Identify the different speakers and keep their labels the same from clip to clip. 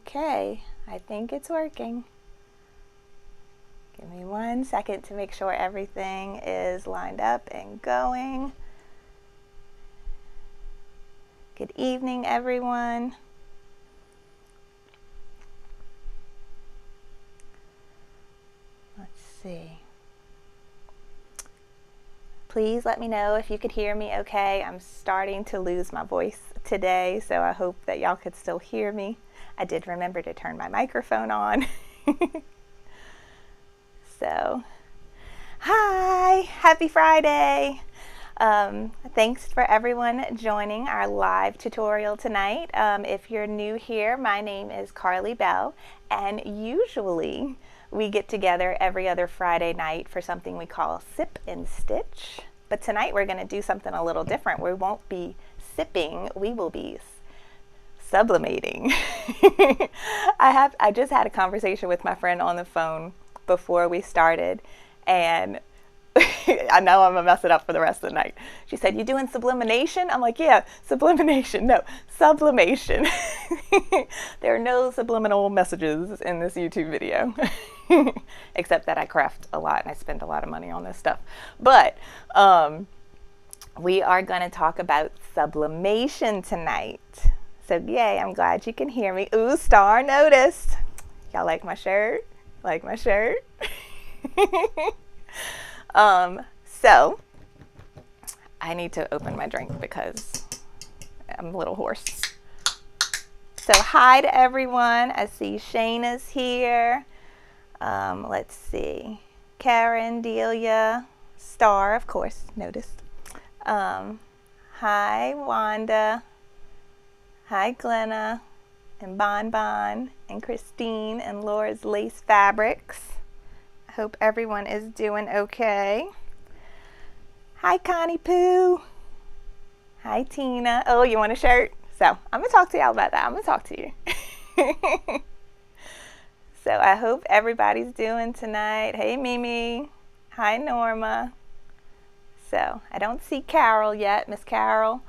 Speaker 1: Okay, I think it's working. Give me 1 second to make sure everything is lined up and going. Good evening, everyone. Let's see. Please let me know if you could hear me okay. I'm starting to lose my voice today, so I hope that y'all could still hear me. I did remember to turn my microphone on. So, hi, happy Friday. Thanks for everyone joining our live tutorial tonight. If you're new here, my name is Carly Bell, and usually we get together every other Friday night for something we call Sip and Stitch. But tonight we're going to do something a little different. We won't be sipping, we will be sublimating. I just had a conversation with my friend on the phone before we started, and I know I'm gonna mess it up for the rest of the night. She said, "You doing sublimation?" I'm like, "Yeah, sublimation." No, sublimation. There are no subliminal messages in this YouTube video, except that I craft a lot and I spend a lot of money on this stuff. But we are going to talk about sublimation tonight. So yay, I'm glad you can hear me. Ooh, star noticed. Y'all like my shirt? Like my shirt? So I need to open my drink because I'm a little hoarse. So hi to everyone. I see Shayna's here. Let's see. Karen, Delia, Star, of course, noticed. Hi, Wanda. Hi, Glenna, and Bon Bon, and Christine, and Laura's Lace Fabrics. I hope everyone is doing okay. Hi, Connie Pooh. Hi, Tina. Oh, you want a shirt? So I'm going to talk to y'all about that. I'm going to talk to you. So I hope everybody's doing tonight. Hey, Mimi. Hi, Norma. So I don't see Carol yet. Miss Carol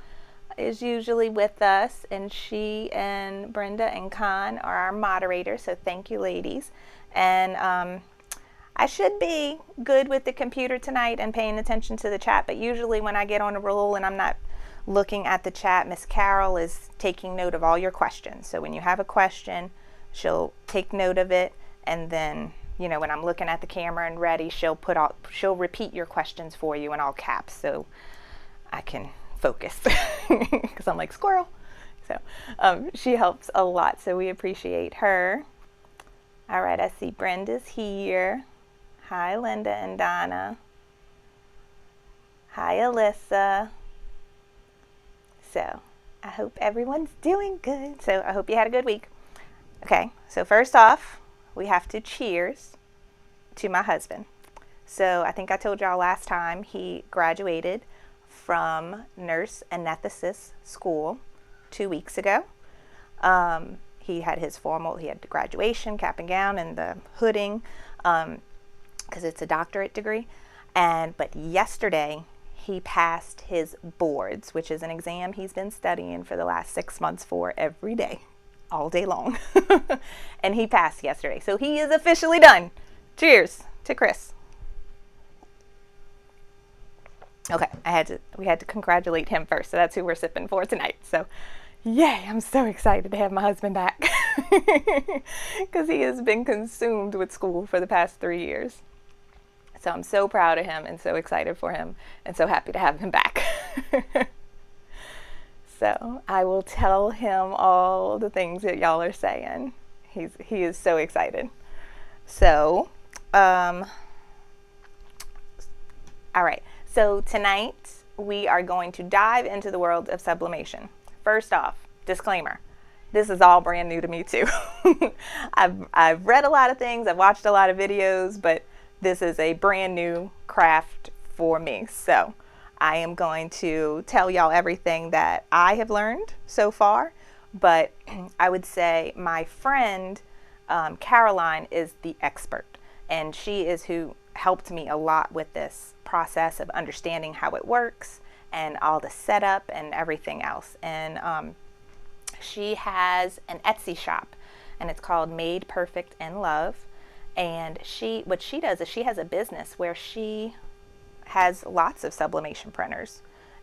Speaker 1: is usually with us, and she and Brenda and Con are our moderators, so thank you, ladies. And I should be good with the computer tonight and paying attention to the chat, but usually when I get on a roll and I'm not looking at the chat, Miss Carol is taking note of all your questions. So when you have a question, she'll take note of it, and then, you know, when I'm looking at the camera and ready, she'll repeat your questions for you in all caps, so I can focus because I'm like squirrel. So she helps a lot, so we appreciate her. All right, I see Brenda's here. Hi, Linda and Donna. Hi, Alyssa. So I hope everyone's doing good. So I hope you had a good week. Okay, so first off, we have to cheers to my husband. So I think I told y'all last time he graduated from nurse anesthetist school 2 weeks ago. He had the graduation, cap and gown, and the hooding, because it's a doctorate degree. But yesterday he passed his boards, which is an exam he's been studying for the last 6 months for every day, all day long. And he passed yesterday. So he is officially done. Cheers to Chris. Okay, we had to congratulate him first, so that's who we're sipping for tonight. So, yay, I'm so excited to have my husband back because he has been consumed with school for the past 3 years. So I'm so proud of him and so excited for him and so happy to have him back. So I will tell him all the things that y'all are saying. He is so excited. So, all right. So tonight we are going to dive into the world of sublimation. First off, disclaimer, this is all brand new to me too. I've read a lot of things, I've watched a lot of videos, but this is a brand new craft for me. So I am going to tell y'all everything that I have learned so far, but I would say my friend Caroline is the expert, and she is who helped me a lot with this process of understanding how it works and all the setup and everything else. And she has an Etsy shop, and it's called Made Perfect in Love. And what she does is she has a business where she has lots of sublimation printers,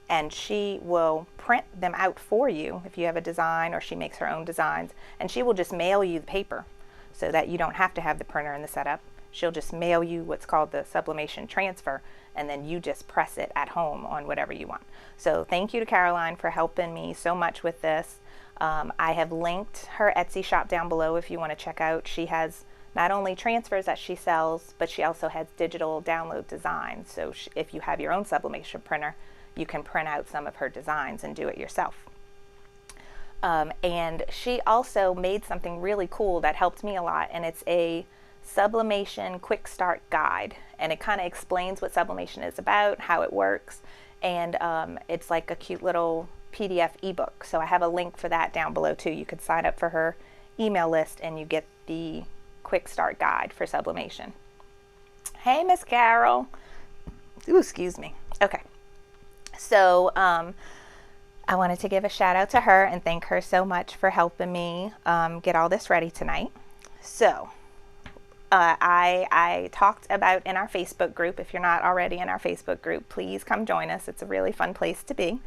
Speaker 1: and she will print them out for you if you have a design, or she makes her own designs, and she will just mail you the paper so that you don't have to have the printer in the setup. She'll just mail you what's called the sublimation transfer, and then you just press it at home on whatever you want. So thank you to Caroline for helping me so much with this. I have linked her Etsy shop down below if you want to check out. She has not only transfers that she sells, but she also has digital download designs. So if you have your own sublimation printer, you can print out some of her designs and do it yourself. And she also made something really cool that helped me a lot, and it's a sublimation quick start guide, and it kind of explains what sublimation is about, how it works, and it's like a cute little PDF ebook. So I have a link for that down below too. You could sign up for her email list and you get the quick start guide for sublimation. Hey, Miss Carol. Ooh, excuse me. Okay. So I wanted to give a shout out to her and thank her so much for helping me get all this ready tonight. So I talked about in our Facebook group. If you're not already in our Facebook group, please come join us. It's a really fun place to be.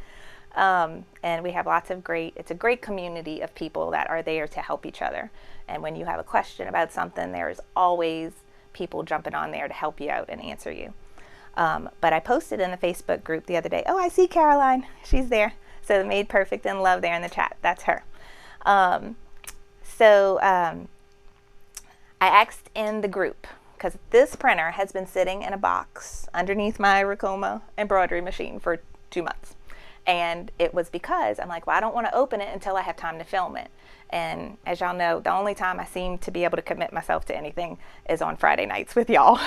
Speaker 1: And we have lots of it's a great community of people that are there to help each other. And when you have a question about something, there's always people jumping on there to help you out and answer you. But I posted in the Facebook group the other day. Oh, I see Caroline. She's there. So Made Perfect in Love there in the chat. That's her. I asked in the group, because this printer has been sitting in a box underneath my Ricoma embroidery machine for 2 months. And it was because I'm like, well, I don't want to open it until I have time to film it. And as y'all know, the only time I seem to be able to commit myself to anything is on Friday nights with y'all.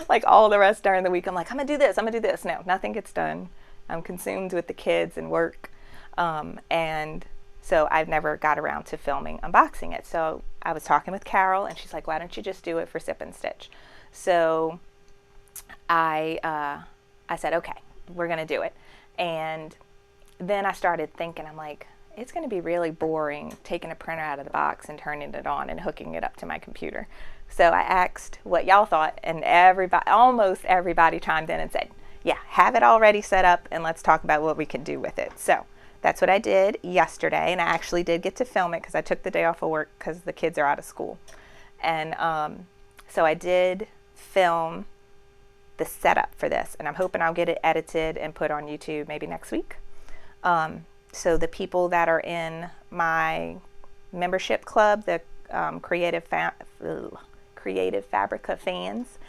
Speaker 1: Like all the rest during the week, I'm like, I'm gonna do this, I'm gonna do this. No, nothing gets done. I'm consumed with the kids and work. And so I've never got around to filming unboxing it. So I was talking with Carol and she's like, why don't you just do it for Sip and Stitch? So I said, okay, we're gonna do it. And then I started thinking, I'm like, it's going to be really boring taking a printer out of the box and turning it on and hooking it up to my computer. So I asked what y'all thought, and almost everybody chimed in and said, yeah, have it already set up and let's talk about what we can do with it. So that's what I did yesterday, and I actually did get to film it because I took the day off of work because the kids are out of school. And so I did film the setup for this, and I'm hoping I'll get it edited and put on YouTube maybe next week. So the people that are in my membership club, the Creative Fabrica fans,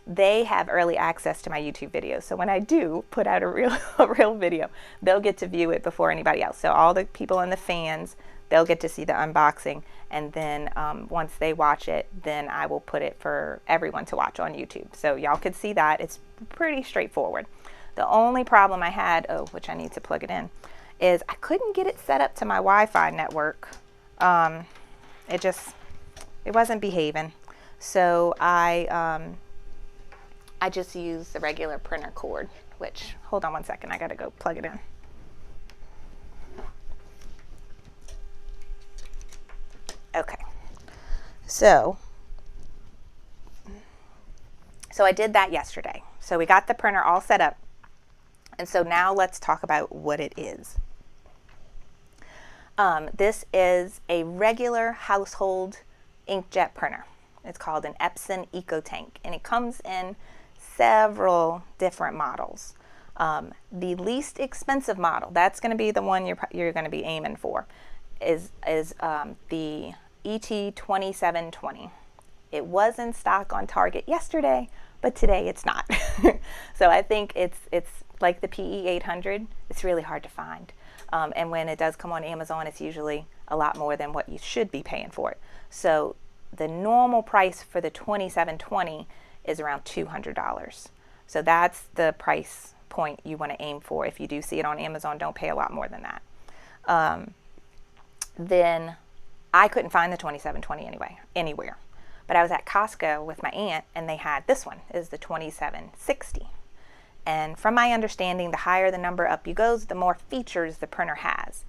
Speaker 1: they have early access to my YouTube videos. So when I do put out a real video, they'll get to view it before anybody else. So all the people in the fans, they'll get to see the unboxing, and then once they watch it, then I will put it for everyone to watch on YouTube. So y'all could see that. It's pretty straightforward. The only problem I had, which I need to plug it in, is I couldn't get it set up to my Wi-Fi network. It wasn't behaving. So I just used the regular printer cord, which, hold on one second, I gotta go plug it in. Okay, so I did that yesterday. So we got the printer all set up. And so now let's talk about what it is. This is a regular household inkjet printer. It's called an Epson EcoTank, and it comes in several different models. The least expensive model, that's going to be the one you're going to be aiming for, is the ET2720. It was in stock on Target yesterday, but today it's not. So I think it's like the PE800. It's really hard to find. And when it does come on Amazon, it's usually a lot more than what you should be paying for it. So the normal price for the 2720 is around $200. So that's the price point you want to aim for. If you do see it on Amazon, don't pay a lot more than that. Then I couldn't find the 2720 anywhere. But I was at Costco with my aunt, and they had this one, is the 2760. And from my understanding, the higher the number up you goes, the more features the printer has.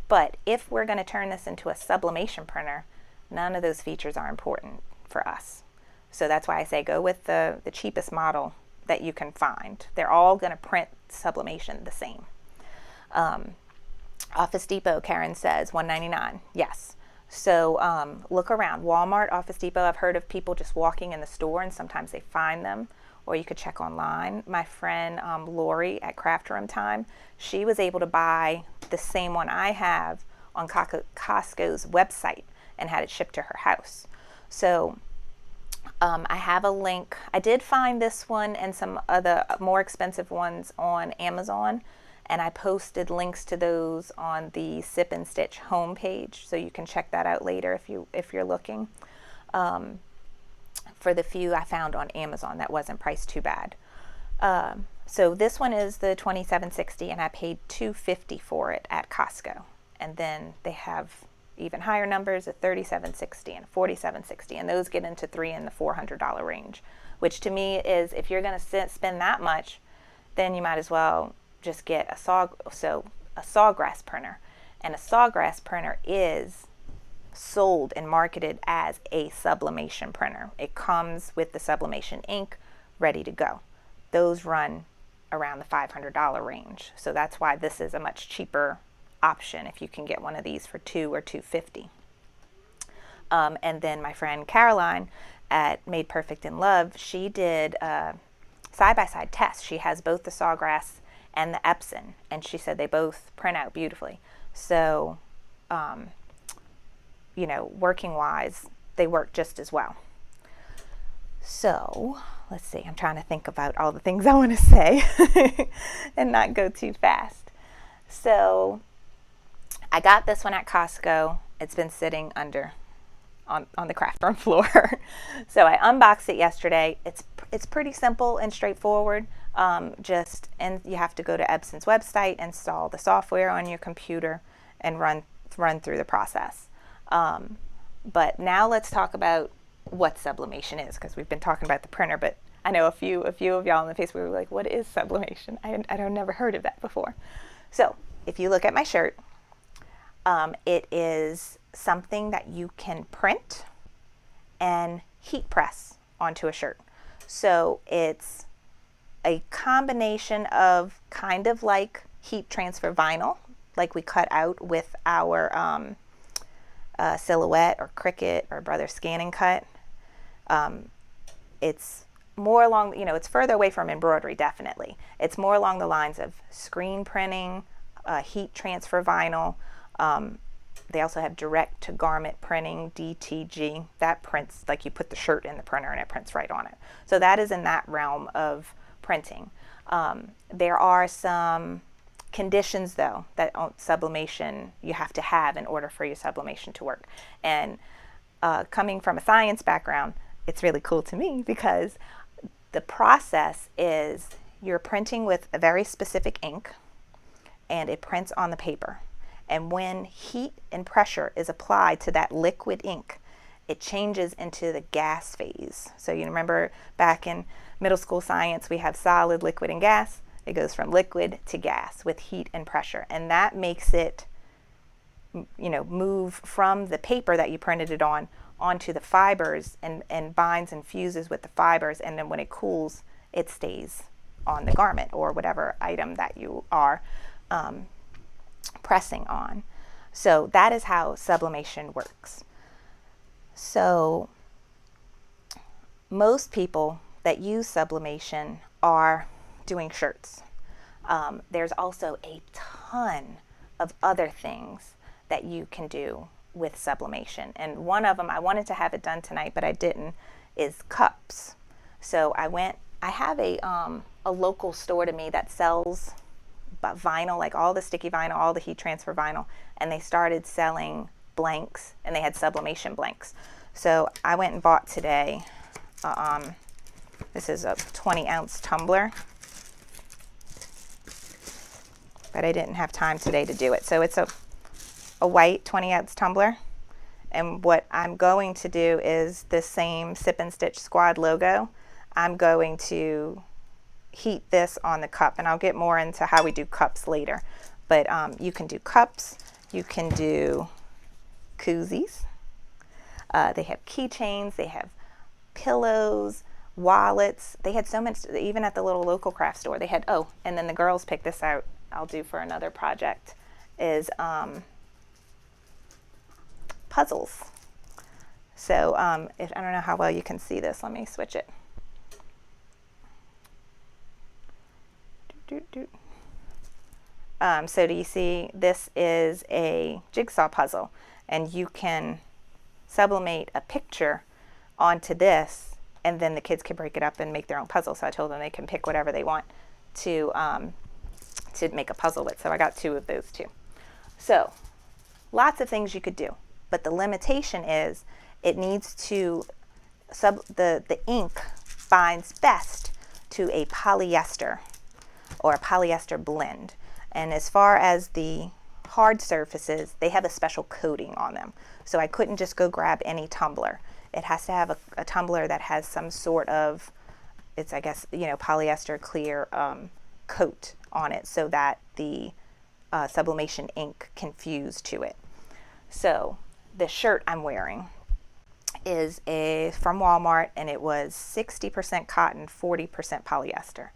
Speaker 1: But if we're going to turn this into a sublimation printer, None of those features are important for us. So that's why I say go with the cheapest model that you can find. They're all going to print sublimation the same. Office Depot, Karen says $1.99. Yes. So look around. Walmart, Office Depot, I've heard of people just walking in the store and sometimes they find them, or you could check online. My friend Lori at Craft Room Time, she was able to buy the same one I have on Costco's website and had it shipped to her house. So I have a link. I did find this one and some other more expensive ones on Amazon, and I posted links to those on the Sip and Stitch homepage, so you can check that out later if you're looking. For the few I found on Amazon, that wasn't priced too bad. So this one is the $27.60, and I paid $2.50 for it at Costco. And then they have even higher numbers at $37.60 and $47.60, and those get into $300 and the $400 range, which to me is, if you're going to spend that much, then you might as well just get a sawgrass printer. And a sawgrass printer is sold and marketed as a sublimation printer. It comes with the sublimation ink ready to go. Those run around the $500 range, so that's why this is a much cheaper option if you can get one of these for $2 or $2.50. And then my friend Caroline at Made Perfect in Love, she did a side-by-side test. She has both the sawgrass and the Epson, and she said they both print out beautifully. So you know, working wise, they work just as well. So let's see, I'm trying to think about all the things I want to say and not go too fast. So I got this one at Costco. It's been sitting on the craft room floor. So I unboxed it yesterday. It's pretty simple and straightforward. And you have to go to Epson's website, install the software on your computer, and run through the process. But now let's talk about what sublimation is, because we've been talking about the printer, but I know a few of y'all in the Facebook were like, what is sublimation? I've never heard of that before. So if you look at my shirt, it is something that you can print and heat press onto a shirt. So it's a combination of kind of like heat transfer vinyl, like we cut out with our Silhouette or Cricut or Brother Scan and Cut. It's more along, it's further away from embroidery, definitely. It's more along the lines of screen printing, heat transfer vinyl. They also have direct to garment printing, DTG. That prints, like you put the shirt in the printer and it prints right on it. So that is in that realm of printing. There are some conditions, though, that sublimation you have to have in order for your sublimation to work. And coming from a science background, it's really cool to me because the process is you're printing with a very specific ink and it prints on the paper. And when heat and pressure is applied to that liquid ink, it changes into the gas phase. So you remember back in middle school science, we have solid, liquid, and gas. It goes from liquid to gas with heat and pressure. And that makes it, move from the paper that you printed it on onto the fibers and binds and fuses with the fibers. And then when it cools, it stays on the garment or whatever item that you are pressing on. So that is how sublimation works. So most people that use sublimation are doing shirts. There's also a ton of other things that you can do with sublimation. And one of them, I wanted to have it done tonight, but I didn't, is cups. So I have a local store to me that sells vinyl, like all the sticky vinyl, all the heat transfer vinyl, and they started selling blanks, and they had sublimation blanks. So I went and bought today, this is a 20-ounce tumbler, but I didn't have time today to do it. So it's a white 20-ounce tumbler, and what I'm going to do is the same Sip and Stitch Squad logo. I'm going to heat this on the cup, and I'll get more into how we do cups later. But you can do cups, you can do koozies, They have keychains, they have pillows, wallets. They had so much, even at the little local craft store. They had, oh, and then the girls picked this out, I'll do for another project, is puzzles. So if I don't know how well you can see this, let me switch it. So do you see, this is a jigsaw puzzle, and you can sublimate a picture onto this, and then the kids can break it up and make their own puzzle. So I told them they can pick whatever they want to make a puzzle with. So I got 2 of those too. So lots of things you could do, but the limitation is it needs to, the ink binds best to a polyester or a polyester blend. And as far as the hard surfaces, they have a special coating on them. So I couldn't just go grab any tumbler. It has to have a tumbler that has some sort of, it's, I guess, you know, polyester clear coat on it so that the sublimation ink can fuse to it. So the shirt I'm wearing is from Walmart, and it was 60% cotton, 40% polyester.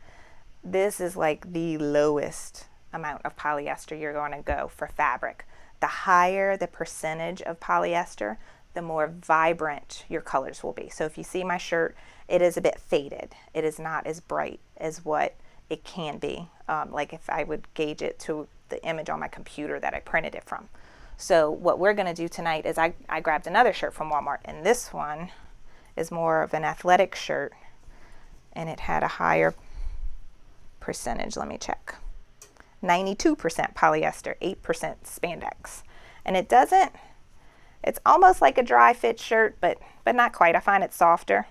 Speaker 1: This is like the lowest amount of polyester you're going to go for fabric. The higher the percentage of polyester, the more vibrant your colors will be. So if you see my shirt, it is a bit faded. It is not as bright as what it can be, like if I would gauge it to the image on my computer that I printed it from. So what we're going to do tonight is I grabbed another shirt from Walmart, and this one is more of an athletic shirt, and it had a higher percentage. Let me check. 92% polyester, 8% spandex. And it doesn't, it's almost like a dry fit shirt, but not quite. I find it softer.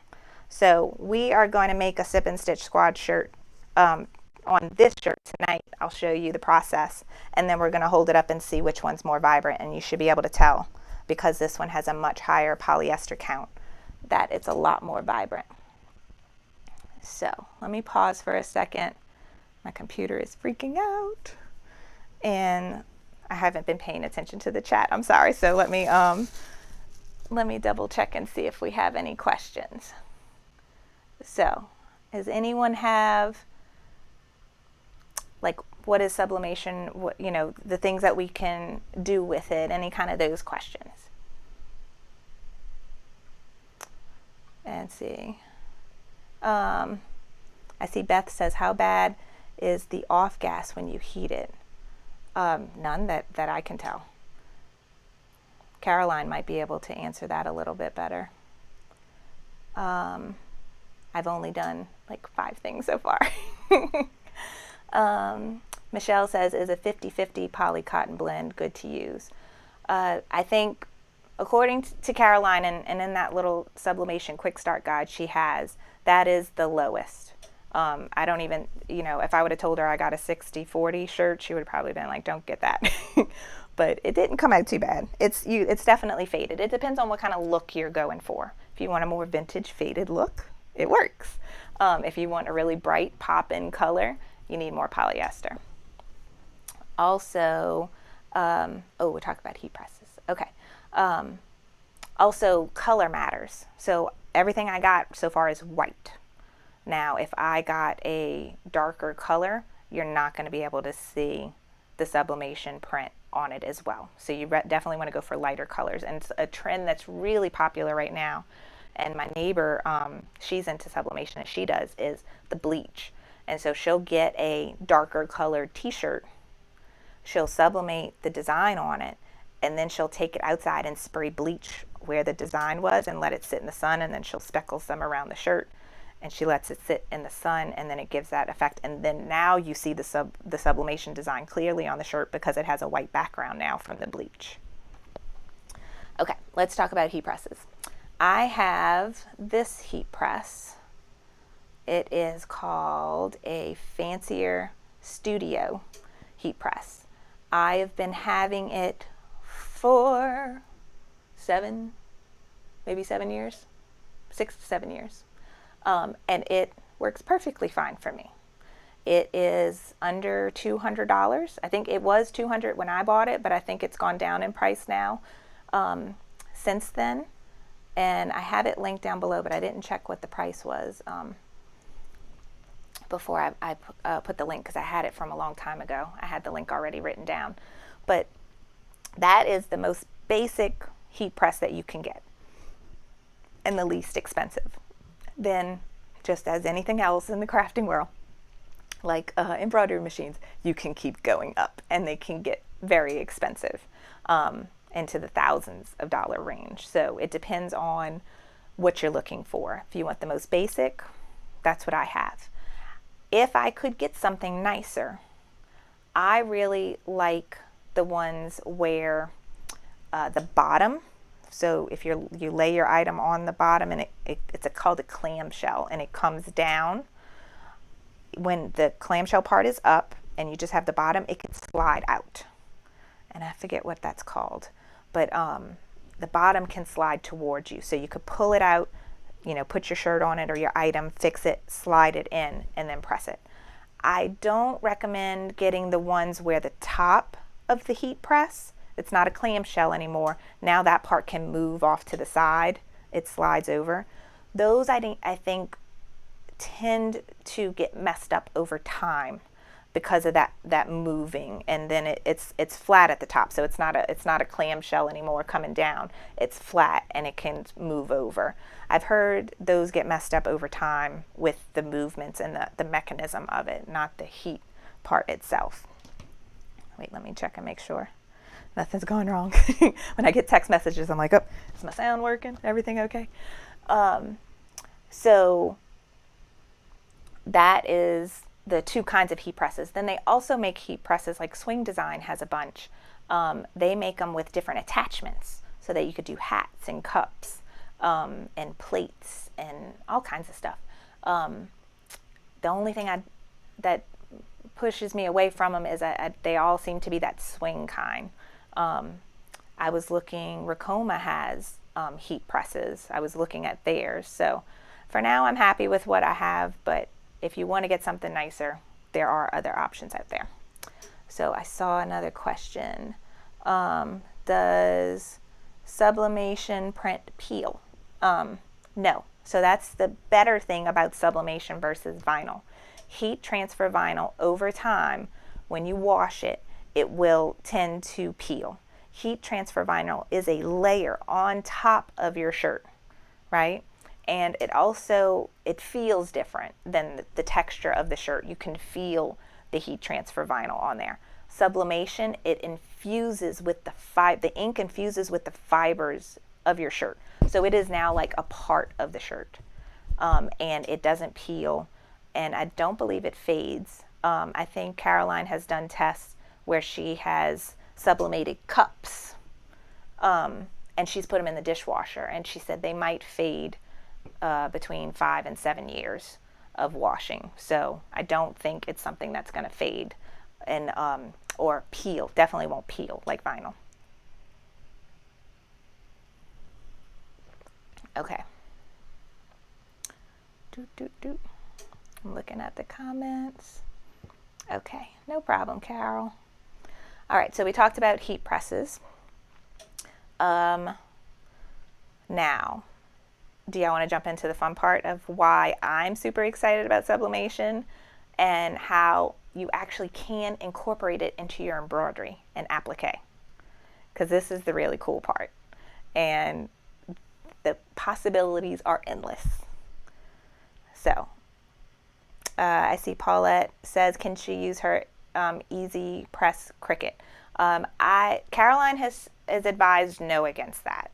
Speaker 1: So we are going to make a Sip and Stitch Squad shirt on this shirt tonight. I'll show you the process, and then we're going to hold it up and see which one's more vibrant, and you should be able to tell, because this one has a much higher polyester count, that it's a lot more vibrant. So let me pause for a second. My computer is freaking out, and I haven't been paying attention to the chat. I'm sorry. So let me double check and see if we have any questions. So does anyone have, like, what is sublimation? What, you know, the things that we can do with it, any kind of those questions? And see. I see Beth says, how bad is the off gas when you heat it? None that I can tell. Caroline might be able to answer that a little bit better. I've only done like 5 things so far. Michelle says, is a 50-50 poly cotton blend good to use? I think, according to Caroline, and in that little sublimation quick start guide she has, that is the lowest. I don't even, you know, if I would have told her I got a 60-40 shirt, she would have probably been like, don't get that. But it didn't come out too bad. It's definitely faded. It depends on what kind of look you're going for. If you want a more vintage faded look, it works. If you want a really bright pop-in color, you need more polyester. Also, we're talking about heat presses. Okay. Also, color matters. So everything I got so far is white. Now, if I got a darker color, you're not going to be able to see the sublimation print on it as well. So you definitely want to go for lighter colors. And it's a trend that's really popular right now. And my neighbor, she's into sublimation, and she does, is the bleach. And so she'll get a darker colored t-shirt. She'll sublimate the design on it, and then she'll take it outside and spray bleach where the design was and let it sit in the sun, and then she'll speckle some around the shirt. And she lets it sit in the sun, and then it gives that effect. And then now you see the sublimation design clearly on the shirt because it has a white background now from the bleach. Okay, let's talk about heat presses. I have this heat press. It is called a Fancier Studio heat press. I have been having it for 7 years, 6 to 7 years. And it works perfectly fine for me. It is under $200. I think it was $200 when I bought it, but I think it's gone down in price now since then. And I have it linked down below, but I didn't check what the price was before I put the link, because I had it from a long time ago. I had the link already written down. But that is the most basic heat press that you can get, and the least expensive. Then, just as anything else in the crafting world, like embroidery machines, you can keep going up, and they can get very expensive, into the thousands of dollar range. So it depends on what you're looking for. If you want the most basic, that's what I have. If I could get something nicer, I really like the ones where the bottom, so if you lay your item on the bottom, and it's called a clamshell, and it comes down. When the clamshell part is up and you just have the bottom, it can slide out. And I forget what that's called. But the bottom can slide towards you. So you could pull it out, put your shirt on it or your item, fix it, slide it in, and then press it. I don't recommend getting the ones where the top of the heat press, it's not a clamshell anymore. Now that part can move off to the side. It slides over. Those I think tend to get messed up over time because of that moving, and then it's flat at the top, so it's not a clamshell anymore coming down. It's flat and it can move over. I've heard those get messed up over time with the movements and the mechanism of it, not the heat part itself. Wait, let me check and make sure nothing's going wrong. When I get text messages, I'm like, oh, is my sound working? Everything okay? So that is the two kinds of heat presses. Then they also make heat presses, like Swing Design has a bunch. They make them with different attachments so that you could do hats and cups and plates and all kinds of stuff. The only thing that pushes me away from them is they all seem to be that swing kind. I was looking, Racoma has heat presses. I was looking at theirs. So for now, I'm happy with what I have, but if you want to get something nicer, there are other options out there. So I saw another question. Does sublimation print peel? No. So that's the better thing about sublimation versus vinyl. Heat transfer vinyl, over time, when you wash it, it will tend to peel. Heat transfer vinyl is a layer on top of your shirt, right? And it feels different than the texture of the shirt. You can feel the heat transfer vinyl on there. Sublimation, it infuses with the ink infuses with the fibers of your shirt. So it is now like a part of the shirt. And it doesn't peel, and I don't believe it fades. I think Caroline has done tests where she has sublimated cups, and she's put them in the dishwasher, and she said they might fade between 5 and 7 years of washing. So I don't think it's something that's going to fade and or peel. Definitely won't peel like vinyl. Okay. I'm looking at the comments. Okay, no problem, Carol. All right, so we talked about heat presses. Now, do y'all want to jump into the fun part of why I'm super excited about sublimation and how you actually can incorporate it into your embroidery and applique? Because this is the really cool part, and the possibilities are endless. So I see Paulette says, can she use her Easy Press Cricut? Caroline has advised no against that.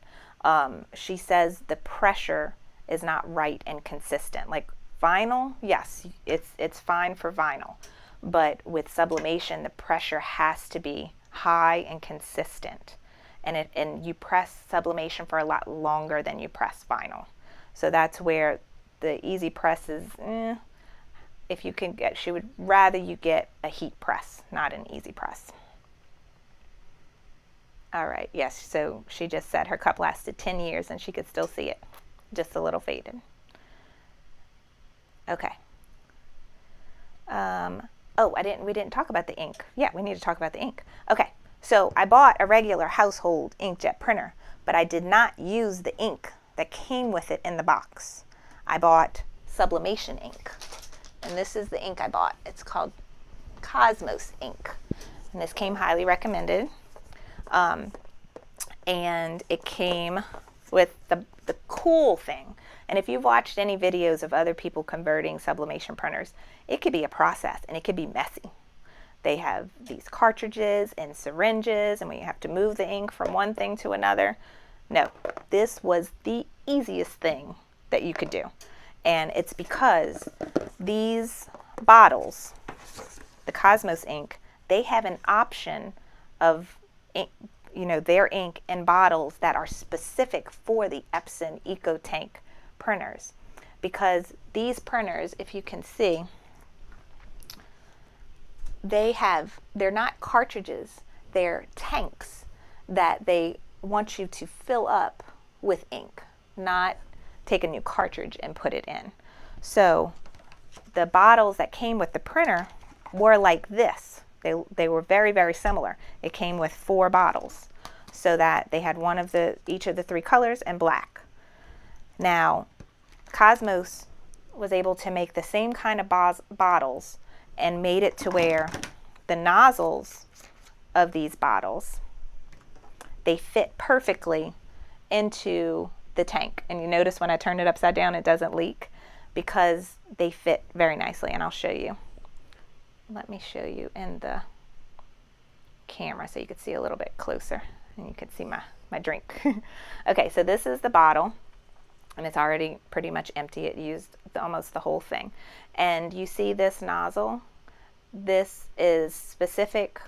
Speaker 1: She says the pressure is not right and consistent. Like vinyl, yes, it's fine for vinyl, but with sublimation, the pressure has to be high and consistent, and you press sublimation for a lot longer than you press vinyl. So that's where the Easy Press is. If you can get, she would rather you get a heat press, not an Easy Press. All right, yes, so she just said her cup lasted 10 years and she could still see it, just a little faded. Okay. We didn't talk about the ink. Yeah, we need to talk about the ink. Okay, so I bought a regular household inkjet printer, but I did not use the ink that came with it in the box. I bought Sublimation ink, and this is the ink I bought. It's called Cosmos ink, and this came highly recommended. And it came with the cool thing. And if you've watched any videos of other people converting sublimation printers, it could be a process and it could be messy. They have these cartridges and syringes, and when you have to move the ink from one thing to another. No, this was the easiest thing that you could do. And it's because these bottles, the Cosmos ink, they have an option of ink, their ink in bottles that are specific for the Epson EcoTank printers. Because these printers, if you can see, they're not cartridges, they're tanks that they want you to fill up with ink, not take a new cartridge and put it in. So the bottles that came with the printer were like this. They were very, very similar. It came with 4 bottles, so that they had each of the 3 colors and black. Now, Cosmos was able to make the same kind of bottles and made it to where the nozzles of these bottles, they fit perfectly into the tank. And you notice when I turn it upside down, it doesn't leak because they fit very nicely. And I'll show you. Let me show you in the camera so you can see a little bit closer and you can see my drink. Okay, so this is the bottle, and it's already pretty much empty. It used almost the whole thing. And you see this nozzle? This is specific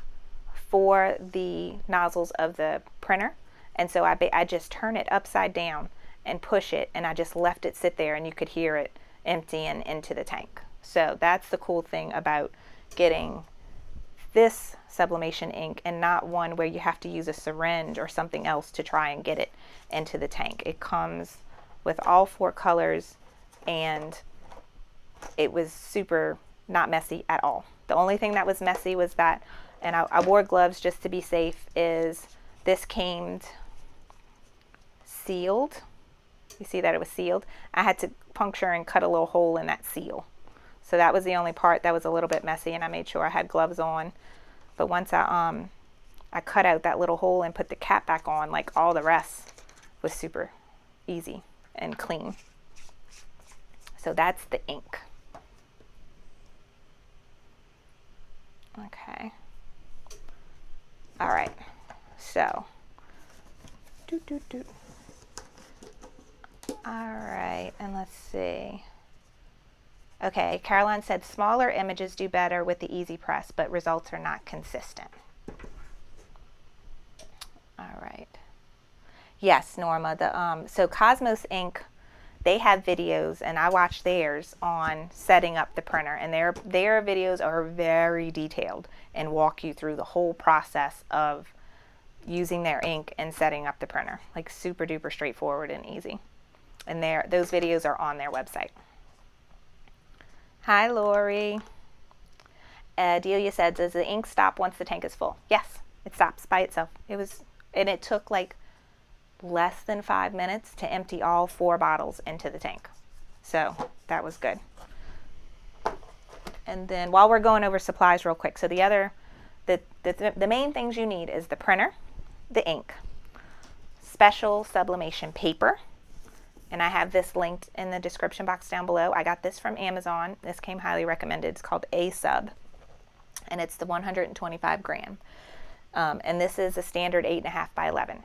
Speaker 1: for the nozzles of the printer. And so I just turn it upside down and push it, and I just left it sit there, and you could hear it emptying into the tank. So that's the cool thing about getting this sublimation ink and not one where you have to use a syringe or something else to try and get it into the tank. It comes with all 4 colors, and it was super not messy at all. The only thing that was messy was that, and I wore gloves just to be safe, is this came sealed. You see that it was sealed? I had to puncture and cut a little hole in that seal. So that was the only part that was a little bit messy, and I made sure I had gloves on. But once I cut out that little hole and put the cap back on, like all the rest was super easy and clean. So that's the ink. Okay. All right. So. All right, and let's see. Okay, Caroline said smaller images do better with the Easy Press, but results are not consistent. All right. Yes, Norma. So Cosmos ink, they have videos, and I watched theirs on setting up the printer, and their videos are very detailed and walk you through the whole process of using their ink and setting up the printer, like super duper straightforward and easy. And those videos are on their website. Hi, Lori. Delia said, does the ink stop once the tank is full? Yes, it stops by itself. It took like less than 5 minutes to empty all 4 bottles into the tank. So that was good. And then while we're going over supplies real quick, so the main things you need is the printer, the ink, special sublimation paper, and I have this linked in the description box down below. I got this from Amazon. This came highly recommended. It's called A-Sub, and it's the 125 gram. And this is a standard 8.5 by 11.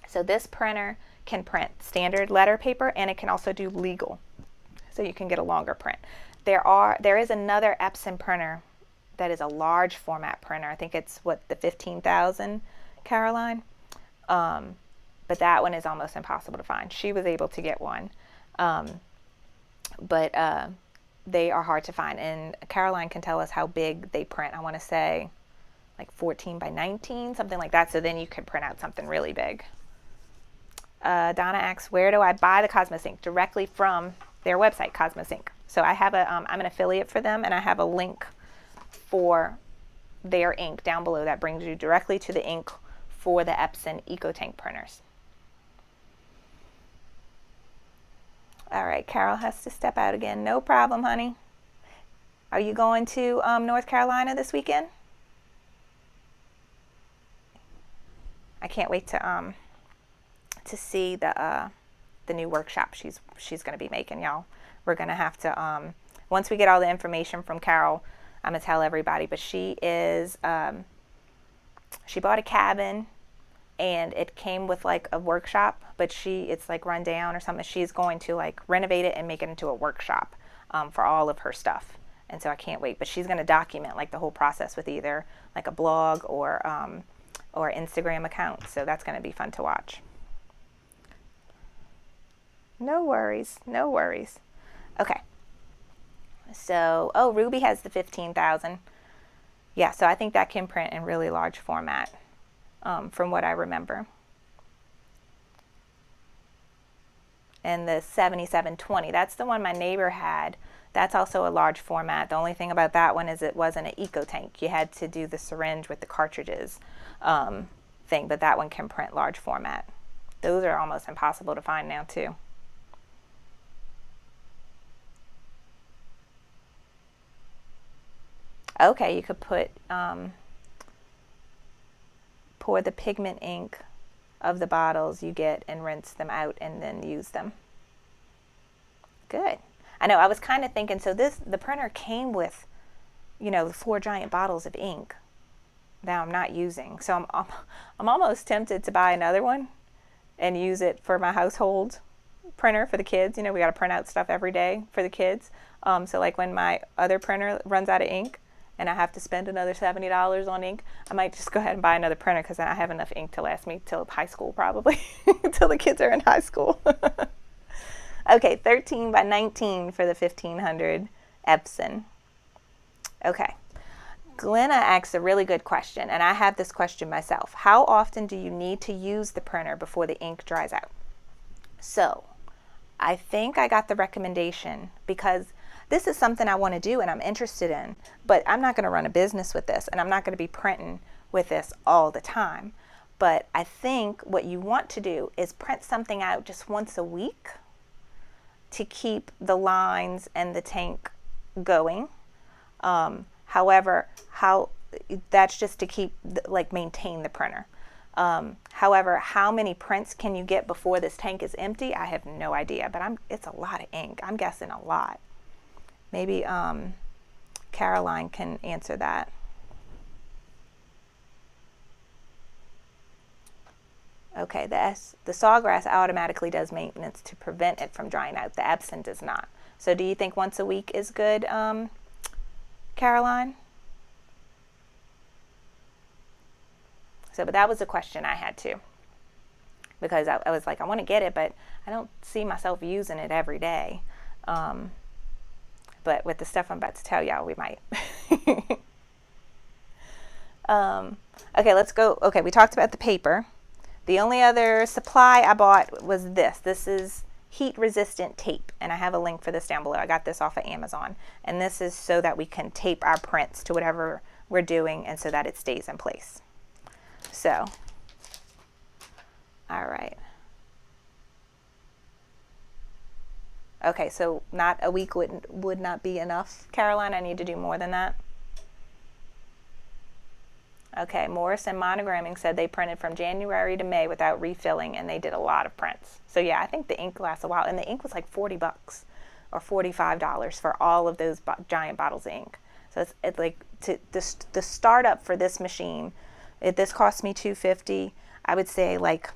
Speaker 1: So this printer can print standard letter paper, and it can also do legal, so you can get a longer print. There is another Epson printer that is a large format printer. I think it's the 15,000, Caroline. But that one is almost impossible to find. She was able to get one, but they are hard to find. And Caroline can tell us how big they print. I want to say like 14 by 19, something like that. So then you can print out something really big. Donna asks, where do I buy the Cosmos ink? Directly from their website, Cosmos ink. So I have I'm an affiliate for them, and I have a link for their ink down below that brings you directly to the ink for the Epson EcoTank printers. All right, Carol has to step out again. No problem, honey. Are you going to North Carolina this weekend? I can't wait to see the new workshop she's going to be making, y'all. We're going to have to once we get all the information from Carol, I'm going to tell everybody, but she bought a cabin and it came with like a workshop, but it's like run down or something. She's going to like renovate it and make it into a workshop for all of her stuff. And so I can't wait, but she's going to document like the whole process with either like a blog or Instagram account. So that's going to be fun to watch. No worries. No worries. Okay. So, Ruby has the 15,000. Yeah, so I think that can print in really large format, from what I remember. And the 7720, that's the one my neighbor had. That's also a large format. The only thing about that one is it wasn't an eco tank. You had to do the syringe with the cartridges thing, but that one can print large format. Those are almost impossible to find now too. Okay, you could pour the pigment ink of the bottles you get and rinse them out and then use them. Good. I know, I was kind of thinking, so the printer came with, 4 giant bottles of ink that I'm not using. So I'm almost tempted to buy another one and use it for my household printer for the kids. We got to print out stuff every day for the kids. So like when my other printer runs out of ink and I have to spend another $70 on ink, I might just go ahead and buy another printer because I have enough ink to last me till high school probably, till the kids are in high school. Okay, 13 by 19 for the 1500 Epson. Okay. Glenna asks a really good question, and I have this question myself. How often do you need to use the printer before the ink dries out? So, I think I got the recommendation because this is something I want to do and I'm interested in, but I'm not going to run a business with this and I'm not going to be printing with this all the time. But I think what you want to do is print something out just once a week to keep the lines and the tank going. However, that's just to keep, maintain the printer. However, how many prints can you get before this tank is empty? I have no idea, but it's a lot of ink. I'm guessing a lot. Maybe Caroline can answer that. Okay, the Sawgrass automatically does maintenance to prevent it from drying out. The Epson does not. So do you think once a week is good, Caroline? So, but that was a question I had too. Because I was like, I want to get it, but I don't see myself using it every day. But with the stuff I'm about to tell y'all, we might. Okay, let's go. Okay, we talked about the paper. The only other supply I bought was this. This is heat-resistant tape, and I have a link for this down below. I got this off of Amazon, and this is so that we can tape our prints to whatever we're doing and so that it stays in place. So, all right. Okay, so not a week would not be enough, Caroline. I need to do more than that. Okay, Morrison Monogramming said they printed from January to May without refilling, and they did a lot of prints. So yeah, I think the ink lasts a while, and the ink was like $40 or $45 for all of those giant bottles of ink. So it's like the startup for this machine. This cost me $250. I would say like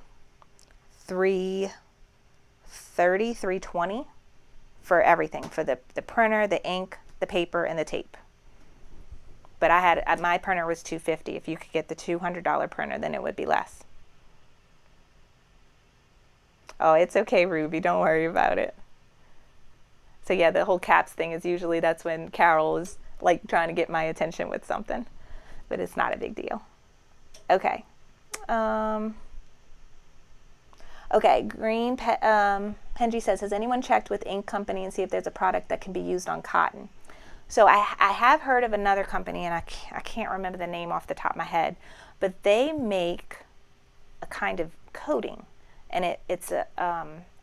Speaker 1: $330, $320 for everything, for the printer, the ink, the paper, and the tape. But my printer was $250. If you could get the $200 printer, then it would be less. Oh, it's okay, Ruby. Don't worry about it. So yeah, the whole caps thing is usually that's when Carol is like trying to get my attention with something, but it's not a big deal. Okay. Okay, Green Penji says, has anyone checked with Ink Company and see if there's a product that can be used on cotton? So I have heard of another company, and I can't remember the name off the top of my head, but they make a kind of coating, and it's a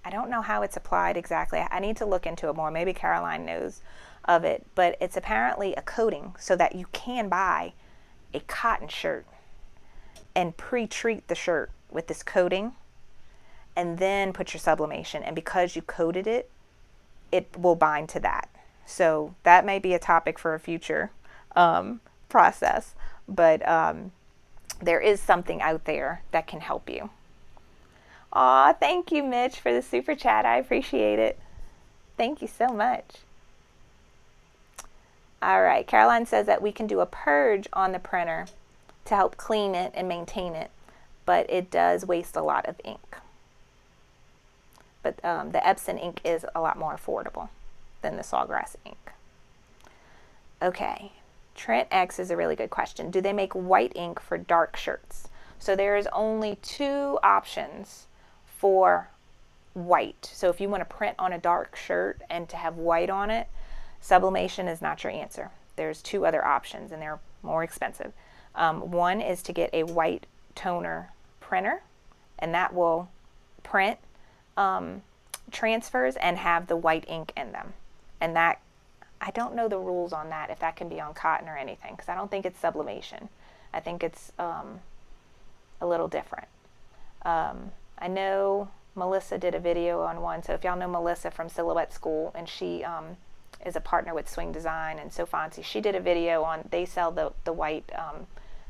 Speaker 1: I don't know how it's applied exactly. I need to look into it more. Maybe Caroline knows of it, but it's apparently a coating so that you can buy a cotton shirt and pre-treat the shirt with this coating and then put your sublimation. And because you coated it, it will bind to that. So that may be a topic for a future process, but there is something out there that can help you. Aw, thank you, Mitch, for the super chat. I appreciate it. Thank you so much. All right, Caroline says that we can do a purge on the printer to help clean it and maintain it, but it does waste a lot of ink. But the Epson ink is a lot more affordable than the Sawgrass ink. Okay, Trent X is a really good question. Do they make white ink for dark shirts? So there is only 2 options for white. So if you want to print on a dark shirt and to have white on it, sublimation is not your answer. There's 2 other options and they're more expensive. One is to get a white toner printer, and that will print transfers and have the white ink in them. And that, I don't know the rules on that, if that can be on cotton or anything, because I don't think it's sublimation. I think it's a little different. I know Melissa did a video on one, so if y'all know Melissa from Silhouette School, and she is a partner with Swing Design and So Fancy, she did a video on, they sell the white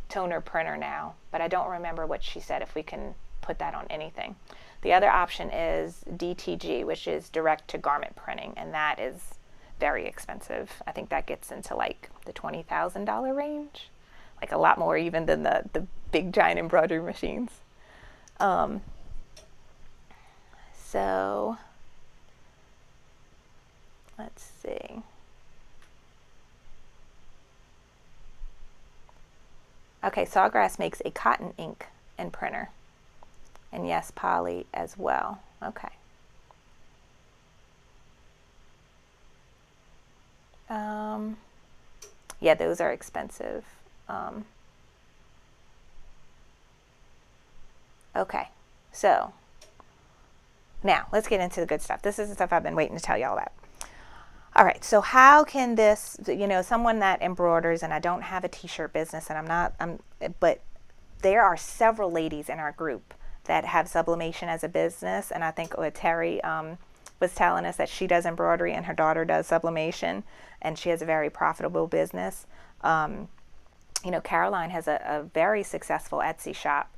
Speaker 1: toner printer now, but I don't remember what she said, if we can put that on anything. The other option is DTG, which is direct to garment printing, and that is very expensive. I think that gets into like the $20,000 range, like a lot more even than the big giant embroidery machines. So let's see. Okay, Sawgrass makes a cotton ink and printer. And yes, poly as well. Okay. Yeah, those are expensive. Okay, so now let's get into the good stuff. This is the stuff I've been waiting to tell y'all about. All right, so how can this, someone that embroiders, and I don't have a t-shirt business, and but there are several ladies in our group that have sublimation as a business, and I think Terry was telling us that she does embroidery and her daughter does sublimation, and she has a very profitable business. Caroline has a very successful Etsy shop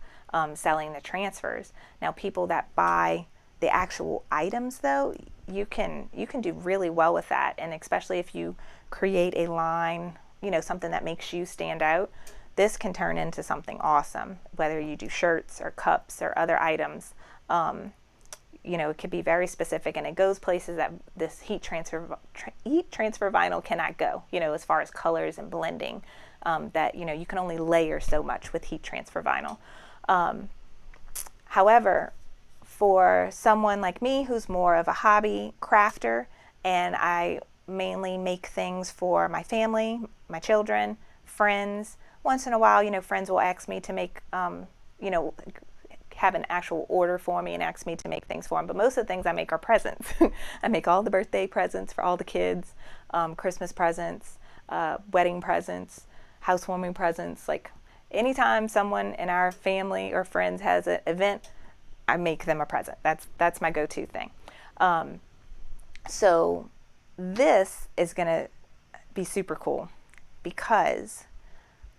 Speaker 1: selling the transfers. Now, people that buy the actual items, though, you can do really well with that, and especially if you create a line, something that makes you stand out, this can turn into something awesome, whether you do shirts or cups or other items. It could be very specific, and it goes places that this heat transfer vinyl cannot go, as far as colors and blending, that, you can only layer so much with heat transfer vinyl. However, for someone like me who's more of a hobby crafter, and I mainly make things for my family, my children, friends, once in a while, friends will ask me to make, have an actual order for me and ask me to make things for them. But most of the things I make are presents. I make all the birthday presents for all the kids, Christmas presents, wedding presents, housewarming presents. Like anytime someone in our family or friends has an event, I make them a present. That's my go-to thing. So this is going to be super cool because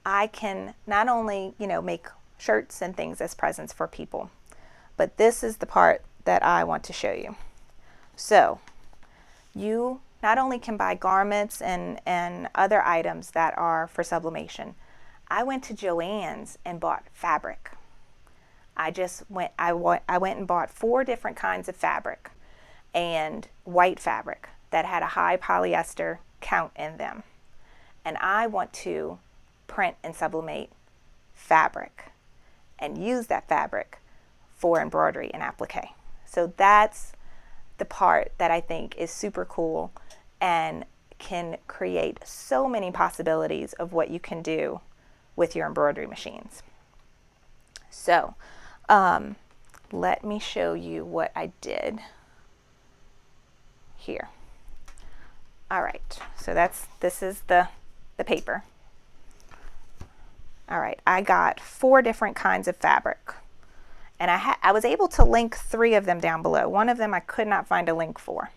Speaker 1: I can not only, make shirts and things as presents for people, but this is the part that I want to show you. So you not only can buy garments and other items that are for sublimation. I went to Joann's and bought fabric. I went and bought 4 different kinds of fabric and white fabric that had a high polyester count in them. And I want to print and sublimate fabric and use that fabric for embroidery and applique. So that's the part that I think is super cool and can create so many possibilities of what you can do with your embroidery machines. So let me show you what I did. here. All right, so this is the paper. All right, I got 4 different kinds of fabric, and I was able to link 3 of them down below. One of them I could not find a link for.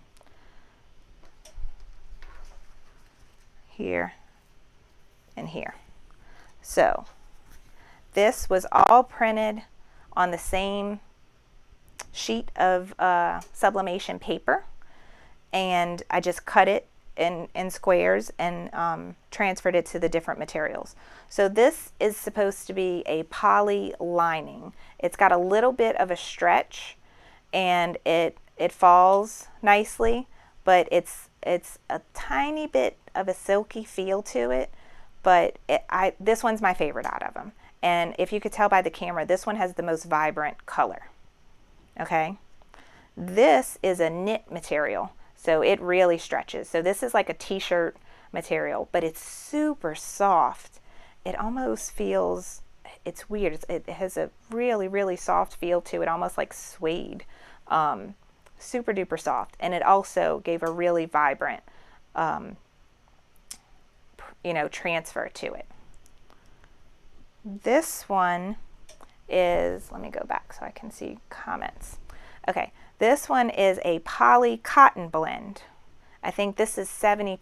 Speaker 1: Here and here. So this was all printed on the same sheet of sublimation paper, and I just cut it in squares and transferred it to the different materials. So this is supposed to be a poly lining. It's got a little bit of a stretch, and it falls nicely, but it's a tiny bit of a silky feel to it. But this one's my favorite out of them. And if you could tell by the camera, this one has the most vibrant color. Okay, this is a knit material, so it really stretches. So this is like a t-shirt material, but it's super soft. It almost feels, it's weird. It has a really, really soft feel to it, almost like suede. Super duper soft. And it also gave a really vibrant, transfer to it. This one is, let me go back so I can see comments. Okay, this one is a poly cotton blend. I think this is 70%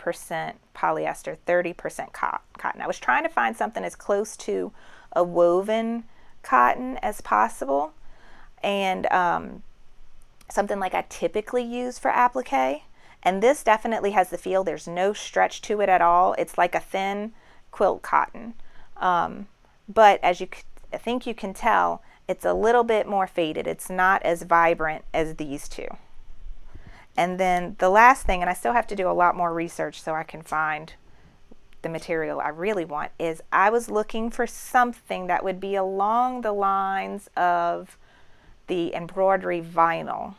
Speaker 1: polyester, 30% cotton. I was trying to find something as close to a woven cotton as possible, and something like I typically use for applique. And this definitely has the feel. There's no stretch to it at all. It's like a thin quilt cotton. But as I think you can tell, it's a little bit more faded. It's not as vibrant as these two. And then the last thing, and I still have to do a lot more research so I can find the material I really want, is I was looking for something that would be along the lines of the embroidery vinyl